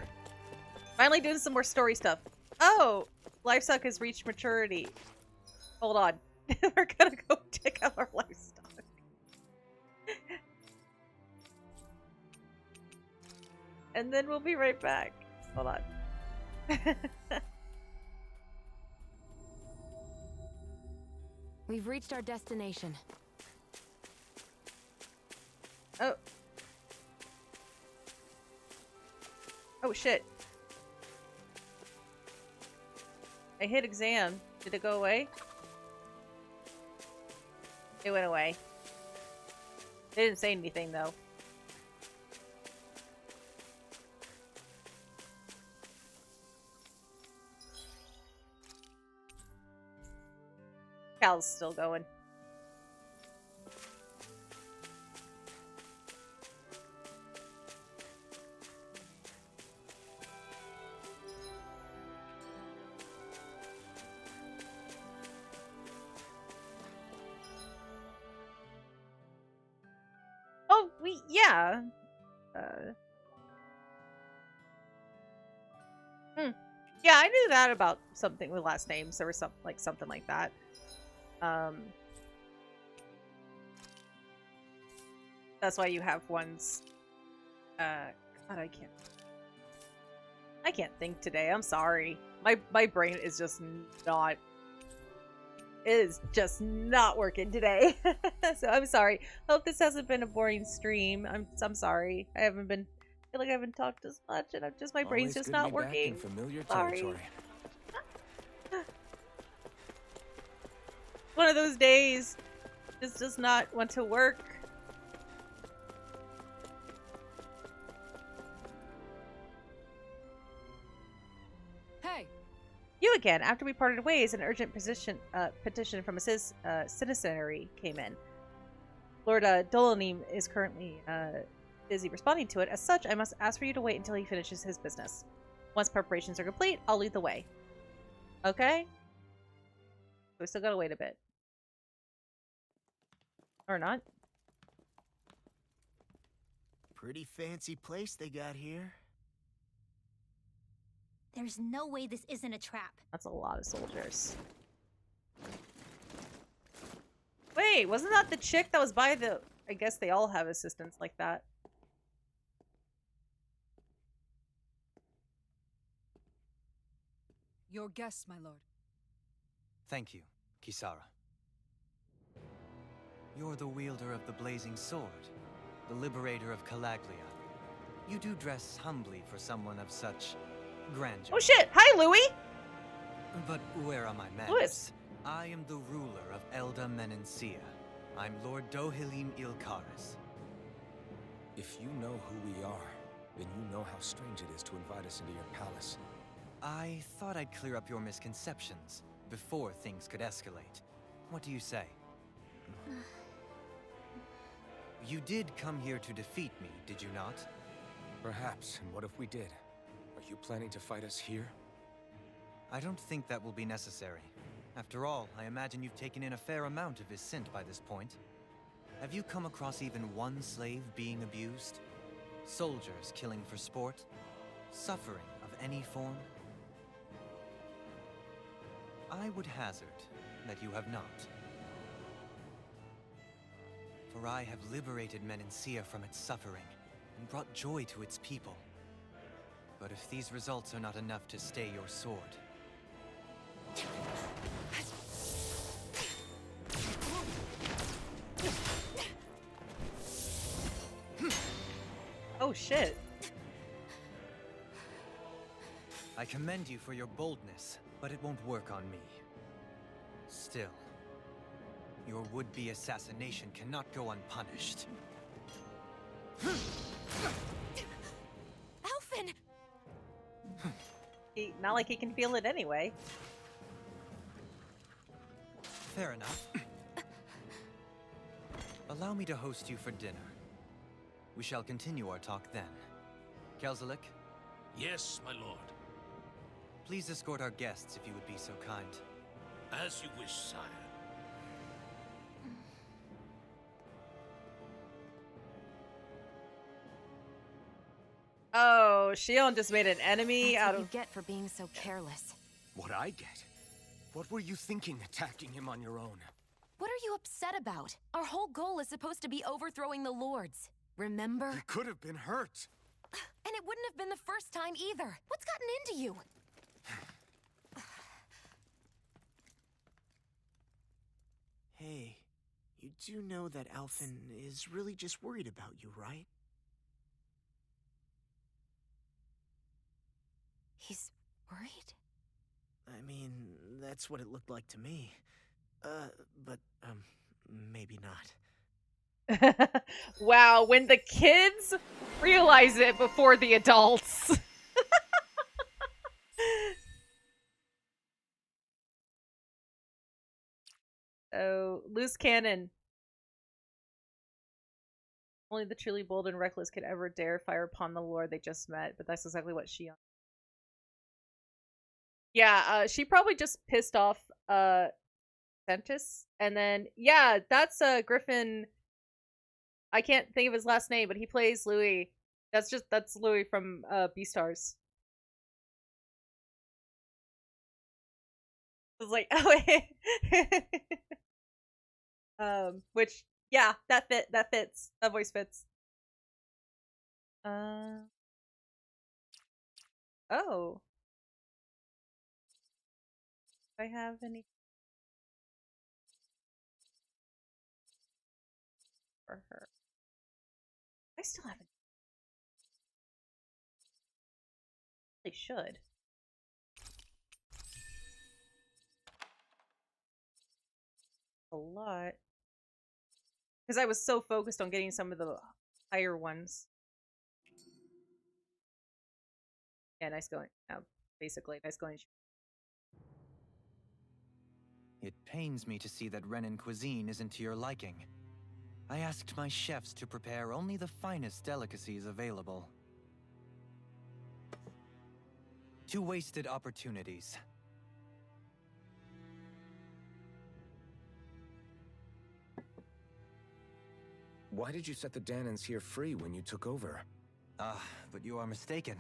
Finally doing some more story stuff. Oh! Livestock has reached maturity. Hold on. We're gonna go check out our livestock. And then we'll be right back. Hold on. We've reached our destination. Oh. Oh shit. I hit exam. Did it go away? It went away. They didn't say anything though. Cal's still going. Oh, yeah. Yeah, I knew that about something with last names. There was something like that. That's why you have ones. God, I can't think today. I'm sorry. My brain is just not. It is just not working today. So I'm sorry. Hope this hasn't been a boring stream. I'm sorry. I feel like I haven't talked as much, and my brain's just not working. Familiar Sorry. territory. One of those days. Just does not want to work. Hey! You again. After we parted ways, an urgent petition from a citizenry came in. Lord Dolonim is currently busy responding to it. As such, I must ask for you to wait until he finishes his business. Once preparations are complete, I'll lead the way. Okay? We still gotta wait a bit. Or not. Pretty fancy place they got here. There's no way this isn't a trap. That's a lot of soldiers. Wait, wasn't that the chick that was by the... I guess they all have assistants like that. Your guest, my lord. Thank you, Kisara. You're the wielder of the blazing sword, the liberator of Calaglia. You do dress humbly for someone of such grandeur. Oh shit! Hi, Louis! But where are my manners? Louis. I am the ruler of Elda Menencia. I'm Lord Dohalim Ilkaris. If you know who we are, then you know how strange it is to invite us into your palace. I thought I'd clear up your misconceptions before things could escalate. What do you say? You did come here to defeat me, did you not? Perhaps, and what if we did? Are you planning to fight us here? I don't think that will be necessary. After all, I imagine you've taken in a fair amount of his scent by this point. Have you come across even one slave being abused? Soldiers killing for sport? Suffering of any form? I would hazard that you have not. For I have liberated Menancia from its suffering and brought joy to its people. But if these results are not enough to stay your sword... Oh shit. I commend you for your boldness, but it won't work on me. Still, your would-be assassination cannot go unpunished. Alphen! Not like he can feel it anyway. Fair enough. Allow me to host you for dinner. We shall continue our talk then. Kelzelik? Yes, my lord. Please escort our guests if you would be so kind. As you wish, sire. Oh, Shion just made an enemy That's out what of... you get for being so careless. What I get? What were you thinking attacking him on your own? What are you upset about? Our whole goal is supposed to be overthrowing the lords. Remember? He could have been hurt. And it wouldn't have been the first time either. What's gotten into you? Hey, you do know that Alphen is really just worried about you, right? He's worried? I mean, that's what it looked like to me. But maybe not. Wow, when the kids realize it before the adults. Oh, loose cannon. Only the truly bold and reckless could ever dare fire upon the lord they just met, but that's exactly what she... Yeah, she probably just pissed off, Sentis. And then, yeah, that's, Griffin... I can't think of his last name, but he plays Louis. That's Louis from, Beastars. I was like, oh, which, yeah, that fits. That voice fits. Oh. Do I have any for her? I still haven't. I should. A lot. Because I was so focused on getting some of the higher ones. Yeah, nice going. Basically, nice going. It pains me to see that Renan cuisine isn't to your liking. I asked my chefs to prepare only the finest delicacies available. 2 wasted opportunities. Why did you set the Danans here free when you took over? But you are mistaken.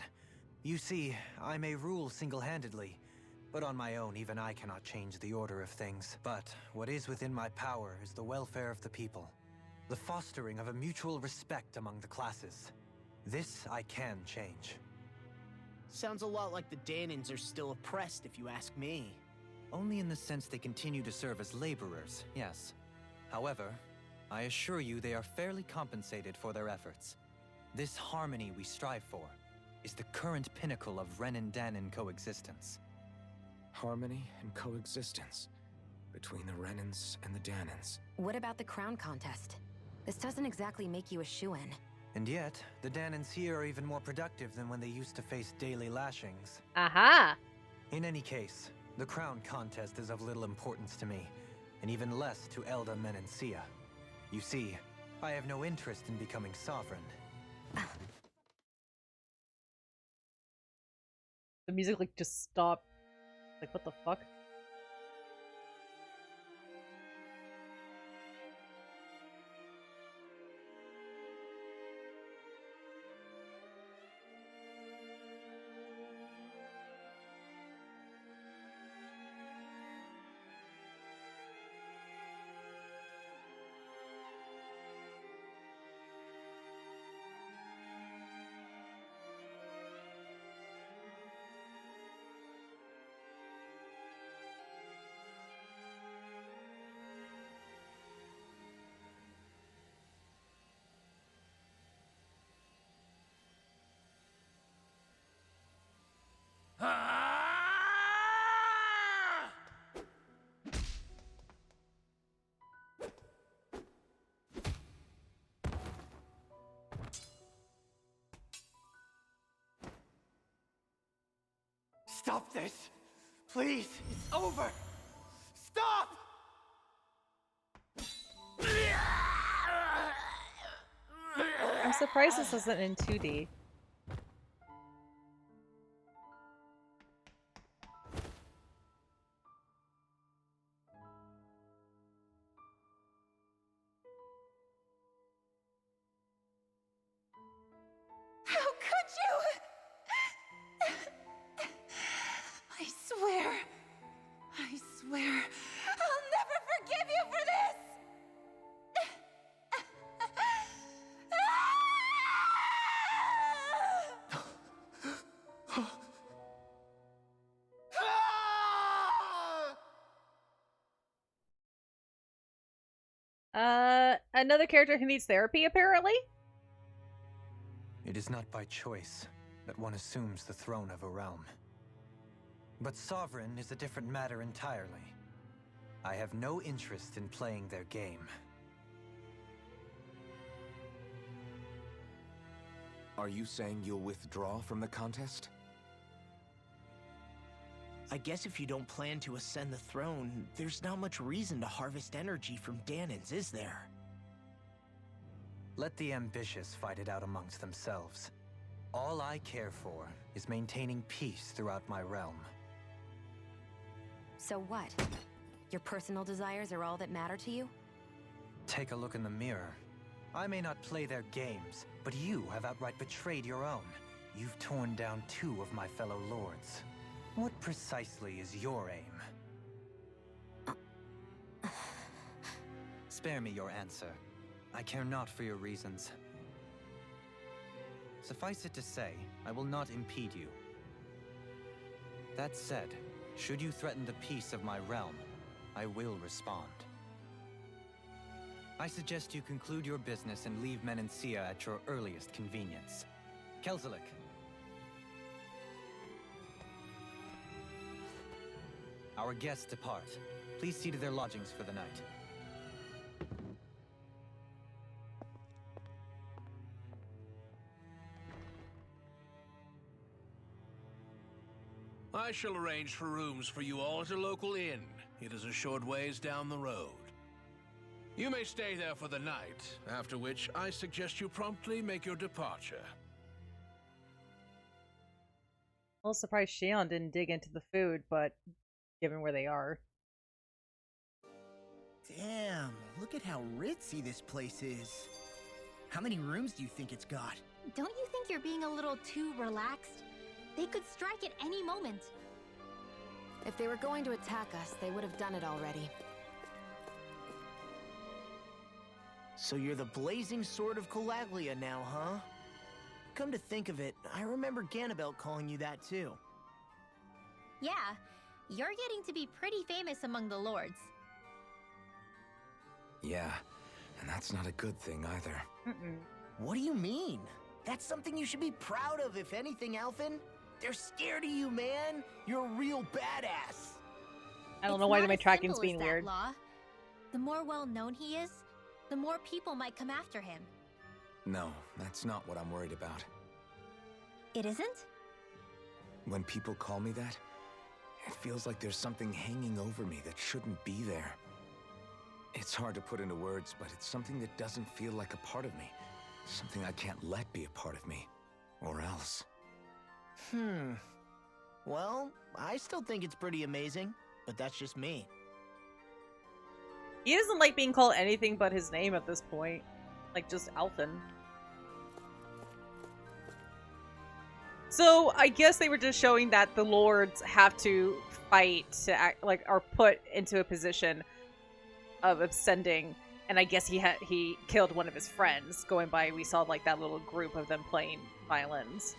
You see, I may rule single-handedly, but on my own, even I cannot change the order of things. But what is within my power is the welfare of the people. The fostering of a mutual respect among the classes. This I can change. Sounds a lot like the Danans are still oppressed, if you ask me. Only in the sense they continue to serve as laborers, yes. However, I assure you they are fairly compensated for their efforts. This harmony we strive for is the current pinnacle of Renan-Danan coexistence. Harmony and coexistence between the Renans and the Danans. What about the crown contest? This doesn't exactly make you a shoo-in. And yet, the Danans here are even more productive than when they used to face daily lashings. Aha! In any case, the crown contest is of little importance to me, and even less to Elda Menancia. You see, I have no interest in becoming sovereign. The music like just stopped. Like what the fuck? Stop this! Please! It's over! Stop! I'm surprised this isn't in 2D. How could you? I swear, I'll never forgive you for this! Another character who needs therapy, apparently? It is not by choice that one assumes the throne of a realm. But sovereign is a different matter entirely. I have no interest in playing their game. Are you saying you'll withdraw from the contest? I guess if you don't plan to ascend the throne, there's not much reason to harvest energy from Danans, is there? Let the ambitious fight it out amongst themselves. All I care for is maintaining peace throughout my realm. So what? Your personal desires are all that matter to you? Take a look in the mirror. I may not play their games, but you have outright betrayed your own. You've torn down 2 of my fellow lords. What precisely is your aim? Spare me your answer. I care not for your reasons. Suffice it to say, I will not impede you. That said, should you threaten the peace of my realm, I will respond. I suggest you conclude your business and leave Menancia at your earliest convenience. Kelzelik. Our guests depart. Please see to their lodgings for the night. I shall arrange for rooms for you all at a local inn. It is a short ways down the road. You may stay there for the night, after which I suggest you promptly make your departure. A little surprised Xion didn't dig into the food, but given where they are. Damn, look at how ritzy this place is. How many rooms do you think it's got? Don't you think you're being a little too relaxed? They could strike at any moment. If they were going to attack us, they would have done it already. So you're the blazing sword of Calaglia now, huh? Come to think of it, I remember Ganabelt calling you that too. Yeah, you're getting to be pretty famous among the lords. Yeah, and that's not a good thing either. What do you mean? That's something you should be proud of, if anything, Alphen. They're scared of you, man. You're a real badass. I don't know why my tracking's being weird. Law. The more well-known he is, the more people might come after him. No, that's not what I'm worried about. It isn't? When people call me that, it feels like there's something hanging over me that shouldn't be there. It's hard to put into words, but it's something that doesn't feel like a part of me. Something I can't let be a part of me. Or else. Well, I still think it's pretty amazing, but that's just me. He doesn't like being called anything but his name at this point. Like, just Alphen. So, I guess they were just showing that the lords have to fight to act, like, are put into a position of ascending. And I guess he killed one of his friends. Going by, we saw, like, that little group of them playing violins.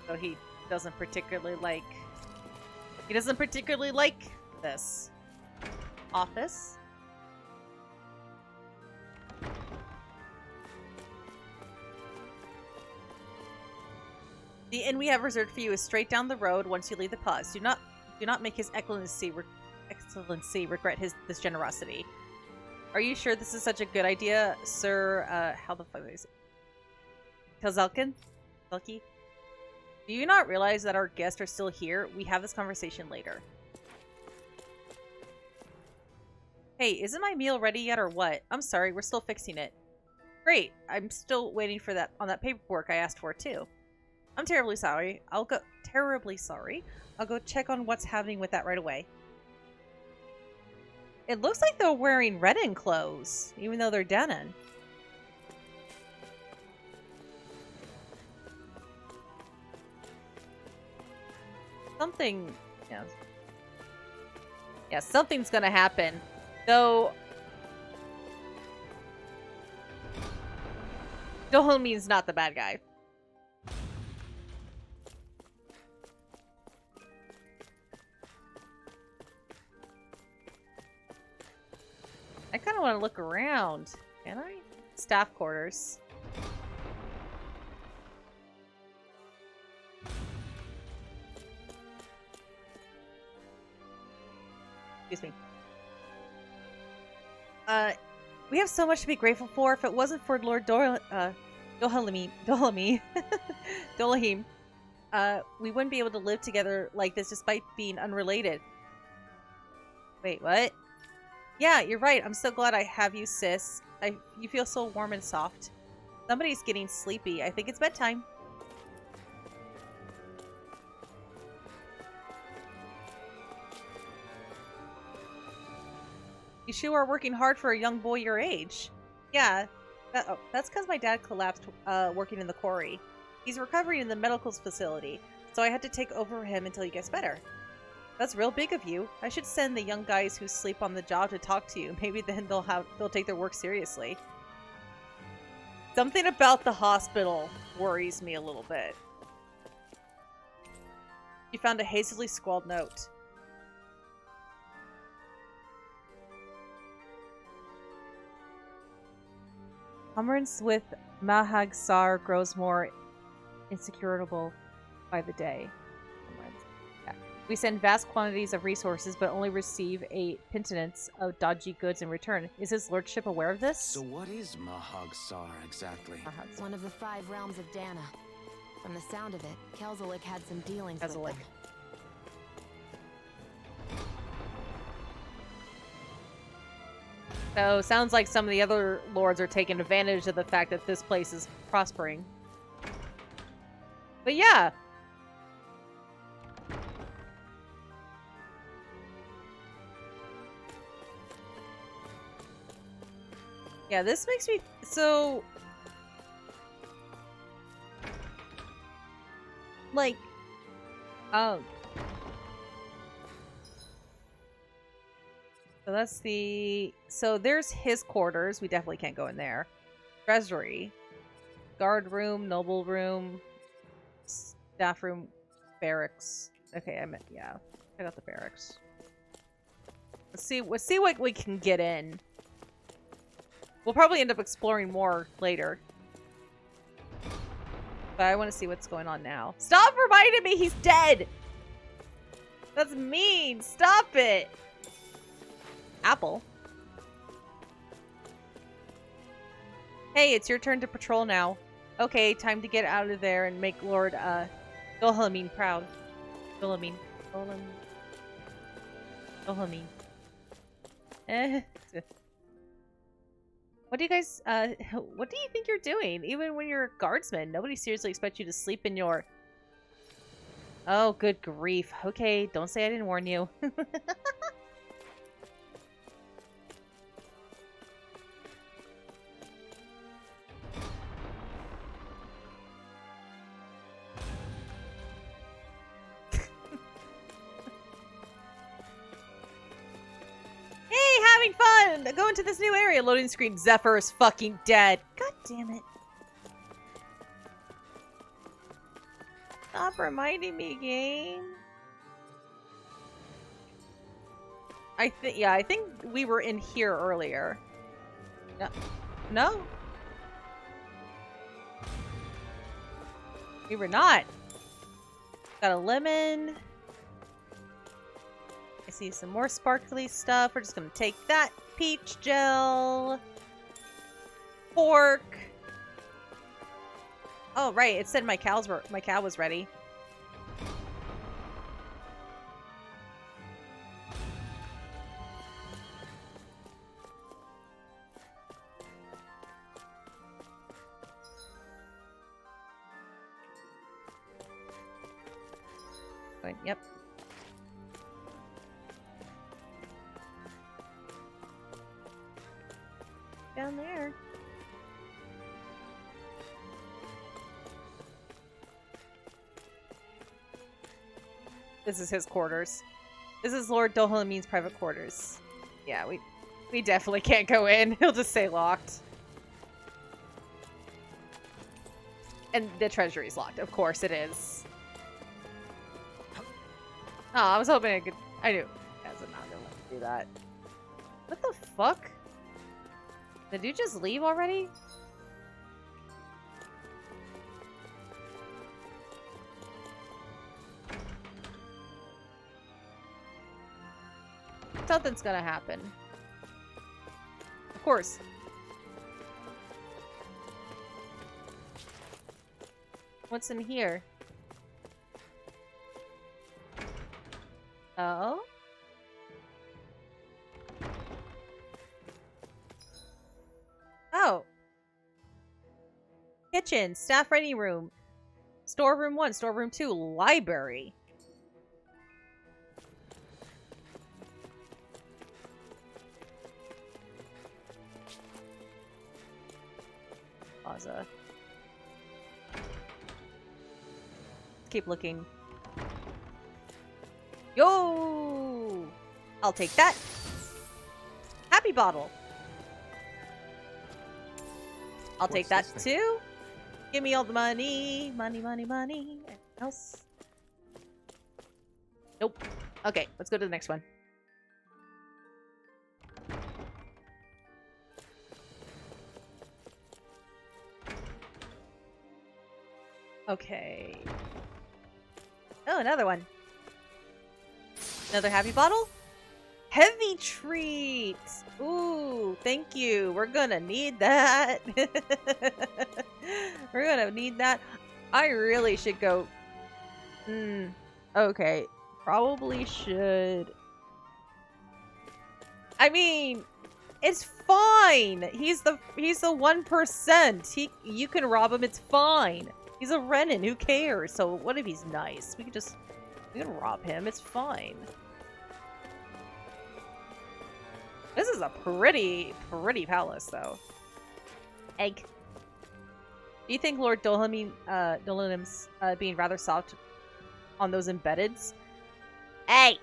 So he doesn't particularly like this office. The inn we have reserved for you is straight down the road once you leave the palace. Do not make his excellency regret this generosity. Are you sure this is such a good idea, Sir, how the fuck is it? Telzelkin? Telki? Do you not realize that our guests are still here? We have this conversation later. Hey, isn't my meal ready yet or what? I'm sorry, we're still fixing it. Great, I'm still waiting for that on that paperwork I asked for too. I'm terribly sorry. I'll go check on what's happening with that right away. It looks like they're wearing Renin clothes, even though they're Danon. Something, yeah, something's gonna happen. Though, Dohulmin's not the bad guy. I kind of want to look around. Can I? Staff quarters. Excuse me. We have so much to be grateful for. If it wasn't for Lord Dohulmi, Dolahim, we wouldn't be able to live together like this despite being unrelated. Wait, what? Yeah, you're right. I'm so glad I have you, sis. You feel so warm and soft. Somebody's getting sleepy. I think it's bedtime. You sure are working hard for a young boy your age. Yeah, that's because my dad collapsed working in the quarry. He's recovering in the medical facility, so I had to take over him until he gets better. That's real big of you. I should send the young guys who sleep on the job to talk to you. Maybe then they'll take their work seriously. Something about the hospital worries me a little bit. You found a hastily scrawled note. Tolerance with Mahagsar grows more insecurable by the day. Yeah. We send vast quantities of resources, but only receive a pittance of dodgy goods in return. Is his lordship aware of this? So what is Mahagsar exactly? It's one of the 5 realms of Dana. From the sound of it, Kelzelik had some dealings with them. So, sounds like some of the other lords are taking advantage of the fact that this place is prospering. But yeah. Yeah, this makes me so... like... So that's the... So there's his quarters. We definitely can't go in there. Treasury. Guard room, noble room, staff room, barracks. Okay, I meant, yeah. Check out the barracks. Let's see what we can get in. We'll probably end up exploring more later. But I want to see what's going on now. Stop reminding me he's dead! That's mean! Stop it! Apple. Hey, it's your turn to patrol now. Okay, time to get out of there and make Lord Dohamin proud. Dohamin. Dohamin. What do you guys, what do you think you're doing? Even when you're a guardsman, nobody seriously expects you to sleep in your... Oh, good grief. Okay, don't say I didn't warn you. Hey, having fun! Go into this new area. Loading screen. Zephyr is fucking dead. God damn it. Stop reminding me, game. I think we were in here earlier. No. No? We were not. Got a lemon. I see some more sparkly stuff. We're just gonna take that. Peach gel. Pork. Oh, right. It said my cow was ready. Yep. Down there. This is his quarters. This is Lord Dohamin's private quarters. Yeah, we definitely can't go in. He'll just say locked. And the treasury's locked. Of course it is. Oh, I was hoping I could... I knew. I was not gonna let me do that. What the fuck? Did you just leave already? Something's gonna happen. Of course. What's in here? Oh? Oh. Kitchen, staff reading room, storeroom 1, storeroom 2, library. Plaza. Keep looking. Yo! I'll take that. Happy bottle. I'll take that too. Give me all the money. Money, money, money. Anything else? Nope. Okay, let's go to the next one. Okay. Oh, another one. Another happy bottle? Heavy treat! Ooh, thank you. We're gonna need that. We're gonna need that. I really should go... Okay. Probably should... I mean... It's fine! He's the 1%! You can rob him, it's fine! He's a Renin, who cares? So what if he's nice? We can rob him, it's fine. This is a pretty palace, though. Egg. Do you think Lord Dohamin's being rather soft on those embeddeds? Hey!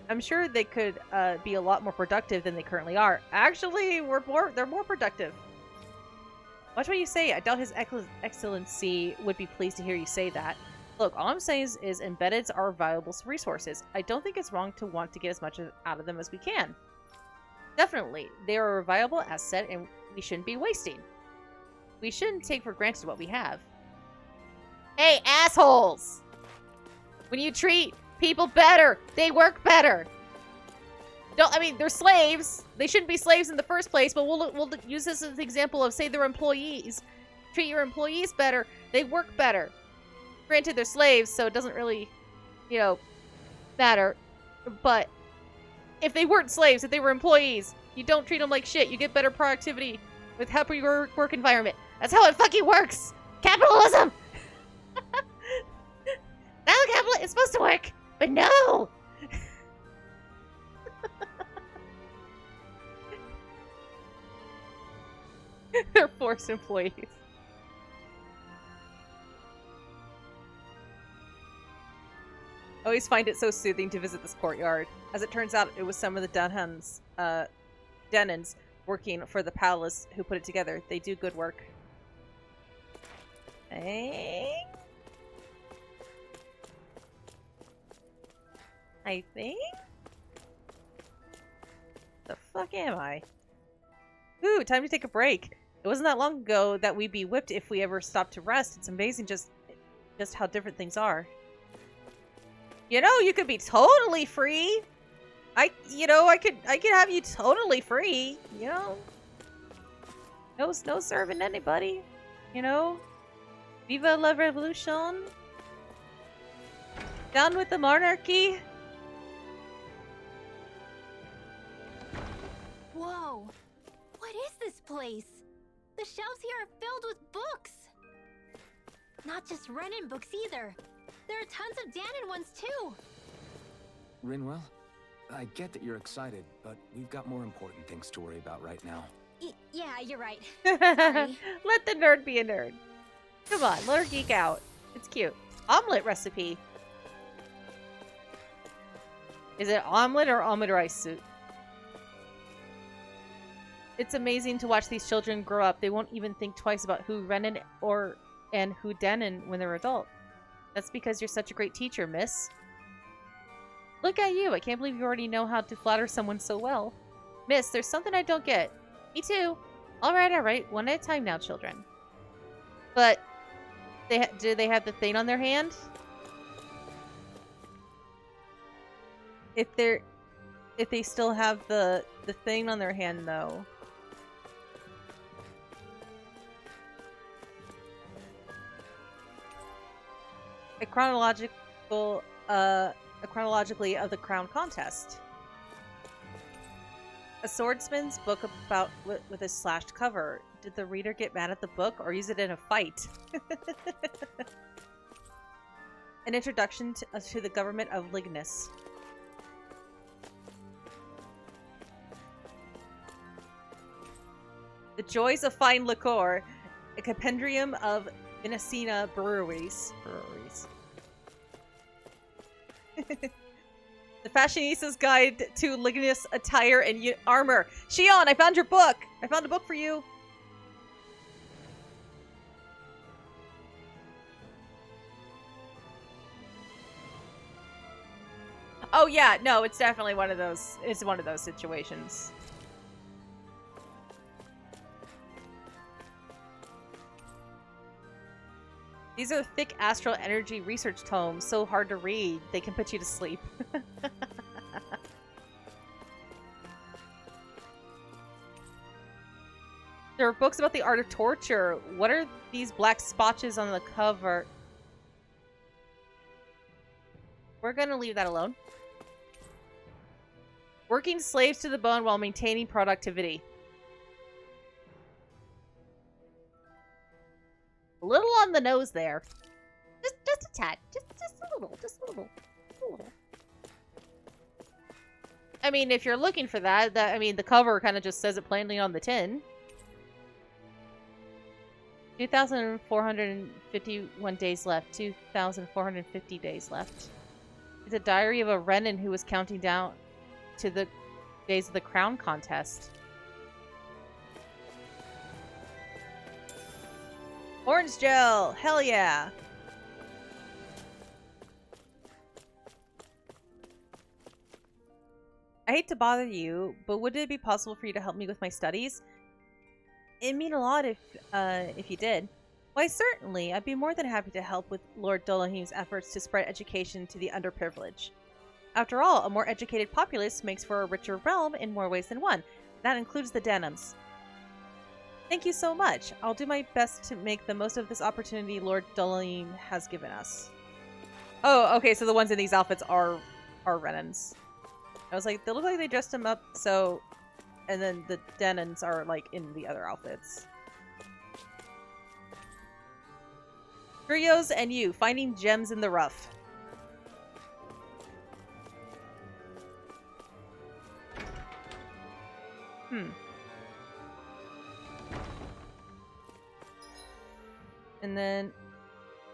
I'm sure they could be a lot more productive than they currently are. Actually, they're more productive. Watch what you say. I doubt His Excellency would be pleased to hear you say that. Look, all I'm saying is embeddeds are valuable resources. I don't think it's wrong to want to get as much out of them as we can. Definitely, they are a viable asset and we shouldn't be wasting. We shouldn't take for granted what we have. Hey, assholes! When you treat people better, they work better. They're slaves. They shouldn't be slaves in the first place, but we'll use this as an example of, say, they're employees. Treat your employees better, they work better. Granted, they're slaves, so it doesn't really, you know, matter. But if they weren't slaves, if they were employees, you don't treat them like shit. You get better productivity with happier work environment. That's how it fucking works. Capitalism. Now capitalism is supposed to work, but no. They're forced employees. I always find it so soothing to visit this courtyard. As it turns out, it was some of the Denons working for the palace who put it together. They do good work. I think? The fuck am I? Ooh, time to take a break. It wasn't that long ago that we'd be whipped if we ever stopped to rest. It's amazing just how different things are. You know, you could be totally free. I could have you totally free, you know? No serving anybody, you know? Viva la revolution. Down with the monarchy. Whoa! What is this place? The shelves here are filled with books! Not just Renin books either. There are tons of Danon ones too! Rinwell, I get that you're excited, but we've got more important things to worry about right now. Yeah, you're right. Let the nerd be a nerd. Come on, let her geek out. It's cute. Omelet recipe. Is it omelet or almond rice soup? It's amazing to watch these children grow up. They won't even think twice about who Renin and who Danon when they're adult. That's because you're such a great teacher, miss. Look at you. I can't believe you already know how to flatter someone so well. Miss, there's something I don't get. Me too. All right. One at a time now, children. But do they have the thing on their hand? If they still have the thing on their hand, though. Chronologically of the crown contest. A swordsman's book about with a slashed cover. Did the reader get mad at the book or use it in a fight? An introduction to the government of Lignus. The Joys of Fine Liqueur, a compendium of Venecina breweries. The Fashionistas Guide to Lignus Attire and Armor. Shion, I found your book! I found a book for you! Oh yeah, no, it's definitely one of those. It's one of those situations. These are thick astral energy research tomes, so hard to read, they can put you to sleep. There are books about the art of torture. What are these black spotches on the cover? We're gonna leave that alone. Working slaves to the bone while maintaining productivity. A little on the nose there. Just a tad. Just a little. Just a little. I mean, if you're looking for that, I mean, the cover kind of just says it plainly on the tin. 2,451 days left. 2,450 days left. It's a diary of a Renin who was counting down to the days of the crown contest. Orange gel! Hell yeah! I hate to bother you, but would it be possible for you to help me with my studies? It'd mean a lot if you did. Why, certainly. I'd be more than happy to help with Lord Dolahim's efforts to spread education to the underprivileged. After all, a more educated populace makes for a richer realm in more ways than one. That includes the Denums. Thank you so much. I'll do my best to make the most of this opportunity Lord Dulleen has given us. Oh, okay, so the ones in these outfits are Renans. I was like, they look like they dressed him up, so... And then the Denons are, like, in the other outfits. Curios and you, finding gems in the rough. And then...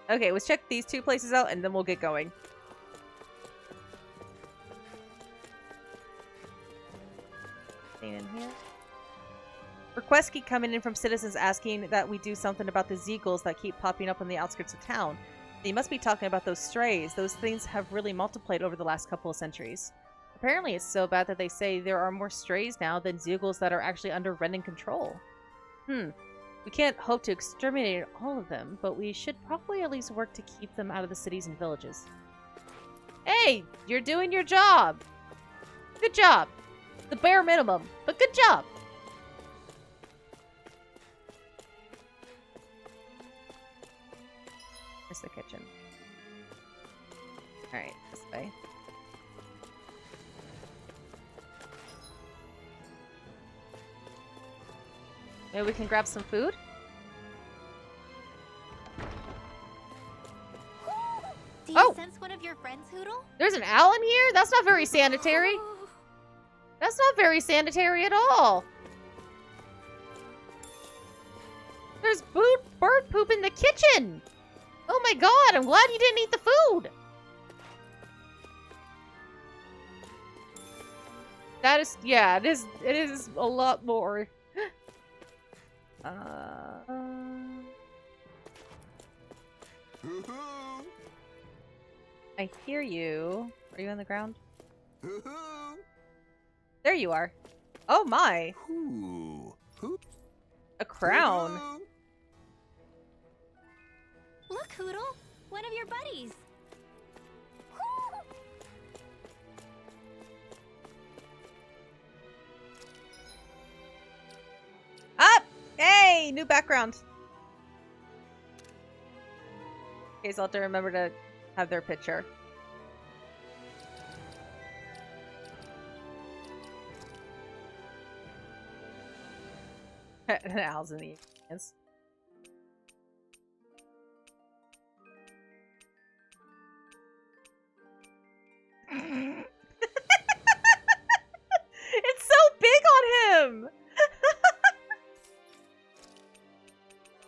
Okay, let's check these two places out, and then we'll get going. Anything in here? Requests keep coming in from citizens asking that we do something about the Zeagles that keep popping up on the outskirts of town. They must be talking about those strays. Those things have really multiplied over the last couple of centuries. Apparently it's so bad that they say there are more strays now than Zeagles that are actually under Renan control. We can't hope to exterminate all of them, but we should probably at least work to keep them out of the cities and villages. Hey, you're doing your job! Good job! The bare minimum, but good job! Where's the kitchen? Alright, this way. Maybe we can grab some food? Do you sense one of your friends, Hoodle? There's an owl in here? That's not very sanitary. That's not very sanitary at all. There's bird poop in the kitchen. Oh my god, I'm glad you didn't eat the food. That is, yeah, it is a lot more. I hear you. Are you on the ground? There you are. Oh my. A crown. Look, Hoodle, one of your buddies. Up! Hey, new background. Okay, so I'll have to remember to have their picture. An owl's in the audience. It's so big on him.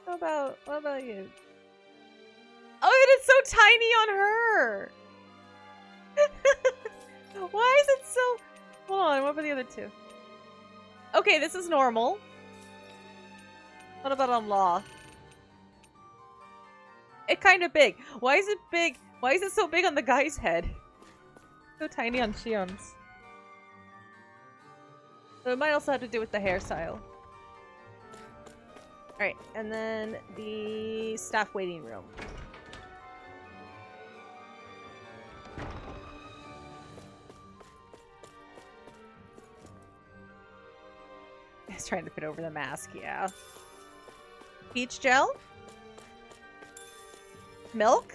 What about you? Oh, and it's so tiny on her. Why is it so? Hold on. What about the other two? Okay, this is normal. What about on Law? It's kind of big. Why is it big? Why is it so big on the guy's head? So tiny on Shion's. So it might also have to do with the hairstyle. Alright, and then the staff waiting room. He's trying to fit over the mask, yeah. Peach gel? Milk?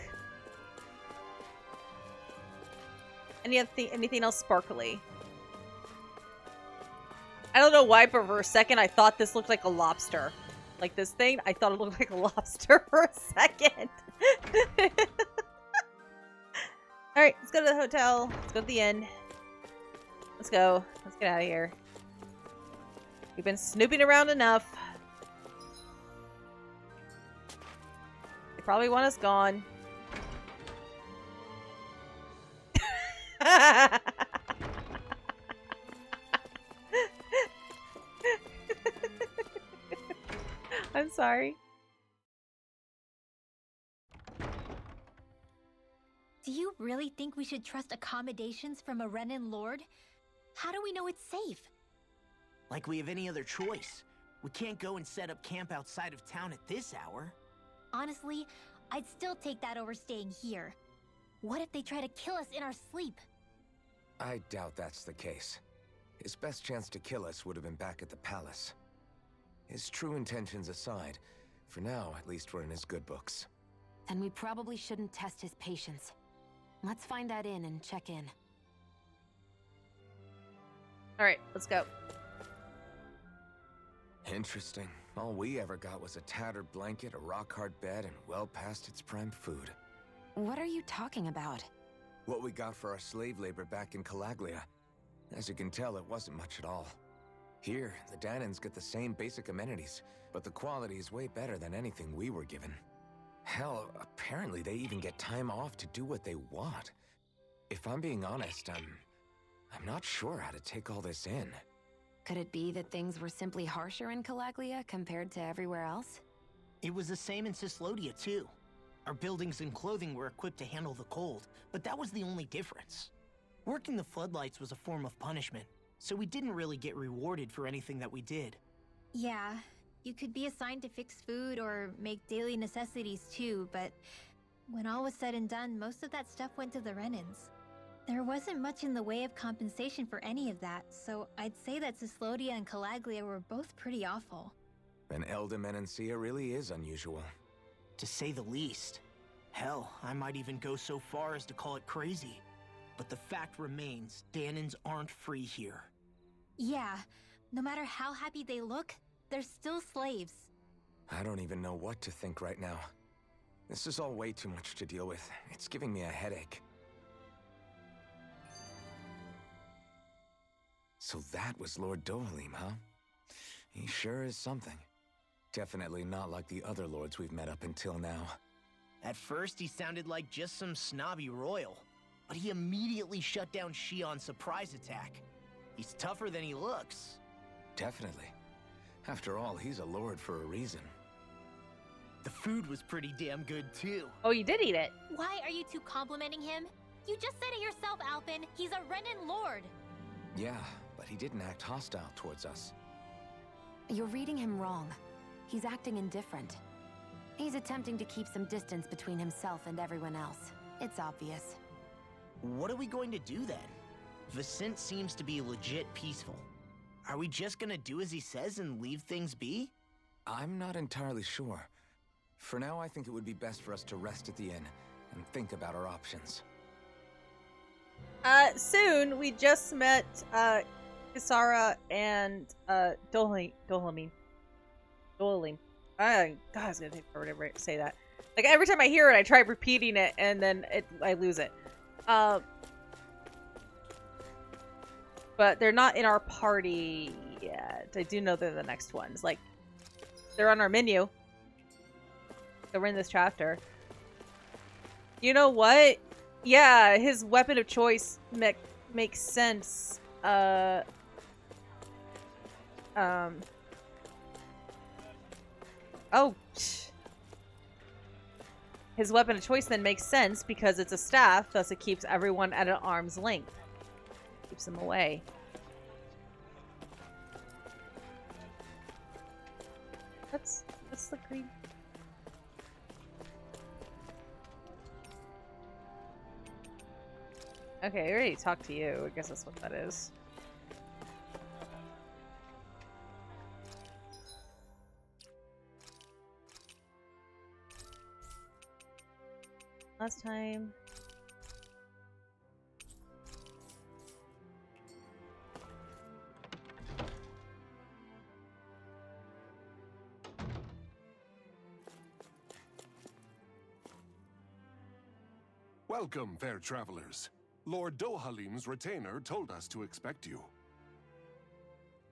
Anything else sparkly? I don't know why, but for a second I thought this looked like a lobster. Like this thing, I thought it looked like a lobster for a second. Alright, let's go to the hotel. Let's go to the inn. Let's go. Let's get out of here. We've been snooping around enough. They probably want us gone. I'm sorry. Do you really think we should trust accommodations from a Renan Lord? How do we know it's safe? Like we have any other choice. We can't go and set up camp outside of town at this hour. Honestly, I'd still take that over staying here. What if they try to kill us in our sleep? I doubt that's the case. His best chance to kill us would have been back at the palace. His true intentions aside, for now, at least we're in his good books. Then we probably shouldn't test his patience. Let's find that inn and check in. Alright, let's go. Interesting. All we ever got was a tattered blanket, a rock-hard bed, and well past its prime food. What are you talking about? What we got for our slave labor back in Calaglia. As you can tell, it wasn't much at all. Here, the Danans get the same basic amenities, but the quality is way better than anything we were given. Hell, apparently they even get time off to do what they want. If I'm being honest, I'm not sure how to take all this in. Could it be that things were simply harsher in Calaglia compared to everywhere else? It was the same in Cislodia, too. Our buildings and clothing were equipped to handle the cold, but that was the only difference. Working the floodlights was a form of punishment, so we didn't really get rewarded for anything that we did. Yeah, you could be assigned to fix food or make daily necessities too, but when all was said and done, most of that stuff went to the Renans. There wasn't much in the way of compensation for any of that, so I'd say that Cislodia and Calaglia were both pretty awful. And Elda really is unusual. To say the least. Hell, I might even go so far as to call it crazy. But the fact remains, Danans aren't free here. Yeah, no matter how happy they look, they're still slaves. I don't even know what to think right now. This is all way too much to deal with. It's giving me a headache. So that was Lord Dohalim, huh? He sure is something. Definitely not like the other lords we've met up until now. At first, he sounded like just some snobby royal. But he immediately shut down Shion's surprise attack. He's tougher than he looks. Definitely. After all, he's a lord for a reason. The food was pretty damn good, too. Oh, you did eat it. Why are you two complimenting him? You just said it yourself, Alpin. He's a Renan lord. Yeah, but he didn't act hostile towards us. You're reading him wrong. He's acting indifferent. He's attempting to keep some distance between himself and everyone else. It's obvious. What are we going to do then? Vicent seems to be legit peaceful. Are we just gonna do as he says and leave things be? I'm not entirely sure. For now, I think it would be best for us to rest at the inn and think about our options. Soon, we just met, Kisara and, Dohalim. God, it's gonna take forever to say that. Like, every time I hear it, I try repeating it, and then I lose it. But they're not in our party yet. I do know they're the next ones. Like, they're on our menu. So we're in this chapter. You know what? Yeah, his weapon of choice makes sense. Oh. His weapon of choice then makes sense because it's a staff, thus it keeps everyone at an arm's length. Keeps them away. What's the green? Okay, I already talked to you. I guess that's what that is. Last time. Welcome, fair travelers. Lord Dohalim's retainer told us to expect you.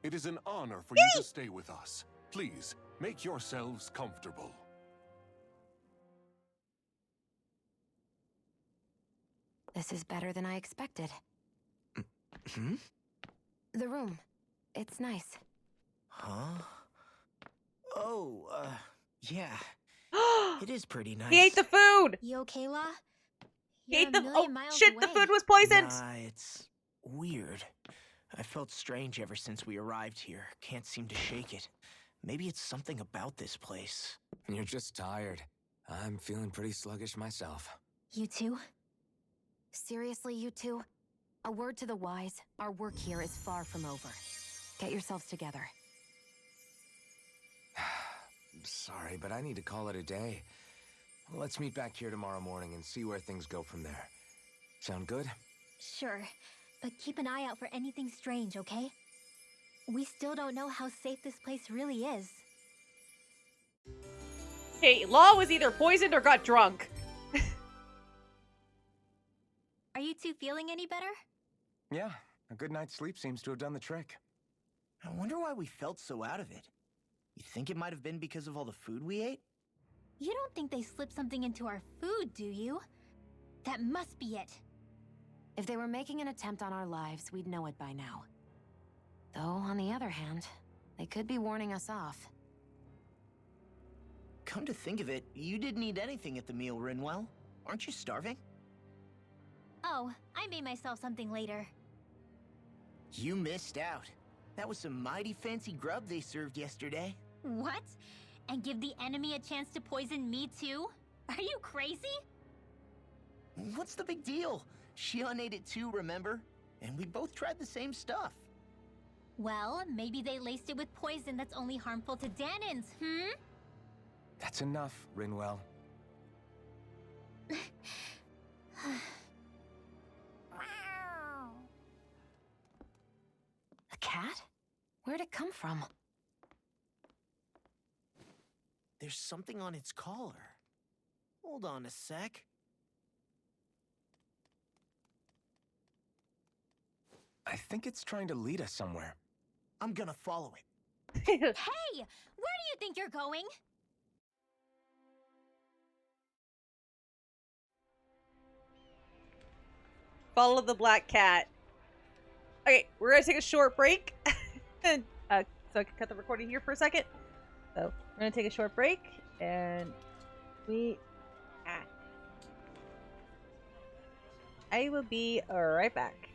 It is an honor for you to stay with us. Please, make yourselves comfortable. This is better than I expected. Hmm? The room. It's nice. Huh? Oh, yeah. It is pretty nice. He ate the food! You okay, La? He ate the- million miles shit, the away. food was poisoned! Nah, it's weird. I felt strange ever since we arrived here. Can't seem to shake it. Maybe it's something about this place. You're just tired. I'm feeling pretty sluggish myself. You too? Seriously, you two? A word to the wise, our work here is far from over. Get yourselves together. sorry, but I need to call it a day. Let's meet back here tomorrow morning and see where things go from there. Sound good? Sure, but keep an eye out for anything strange, okay? We still don't know how safe this place really is. Hey, Law was either poisoned or got drunk. Are you two feeling any better? Yeah, a good night's sleep seems to have done the trick. I wonder why we felt so out of it. You think it might have been because of all the food we ate? You don't think they slipped something into our food, do you? That must be it. If they were making an attempt on our lives, we'd know it by now. Though, on the other hand, they could be warning us off. Come to think of it, you didn't eat anything at the meal, Rinwell. Aren't you starving? Oh, I made myself something later. You missed out. That was some mighty fancy grub they served yesterday. What? And give the enemy a chance to poison me too? Are you crazy? What's the big deal? Shion ate it too, remember? And we both tried the same stuff. Well, maybe they laced it with poison that's only harmful to Danins, hmm? That's enough, Rinwell. A cat? Where'd it come from? There's something on its collar. Hold on a sec. I think it's trying to lead us somewhere. I'm gonna follow it. Hey! Where do you think you're going? Follow the black cat. Okay, we're gonna take a short break. So I can cut the recording here for a second. So we're gonna take a short break, and I will be right back.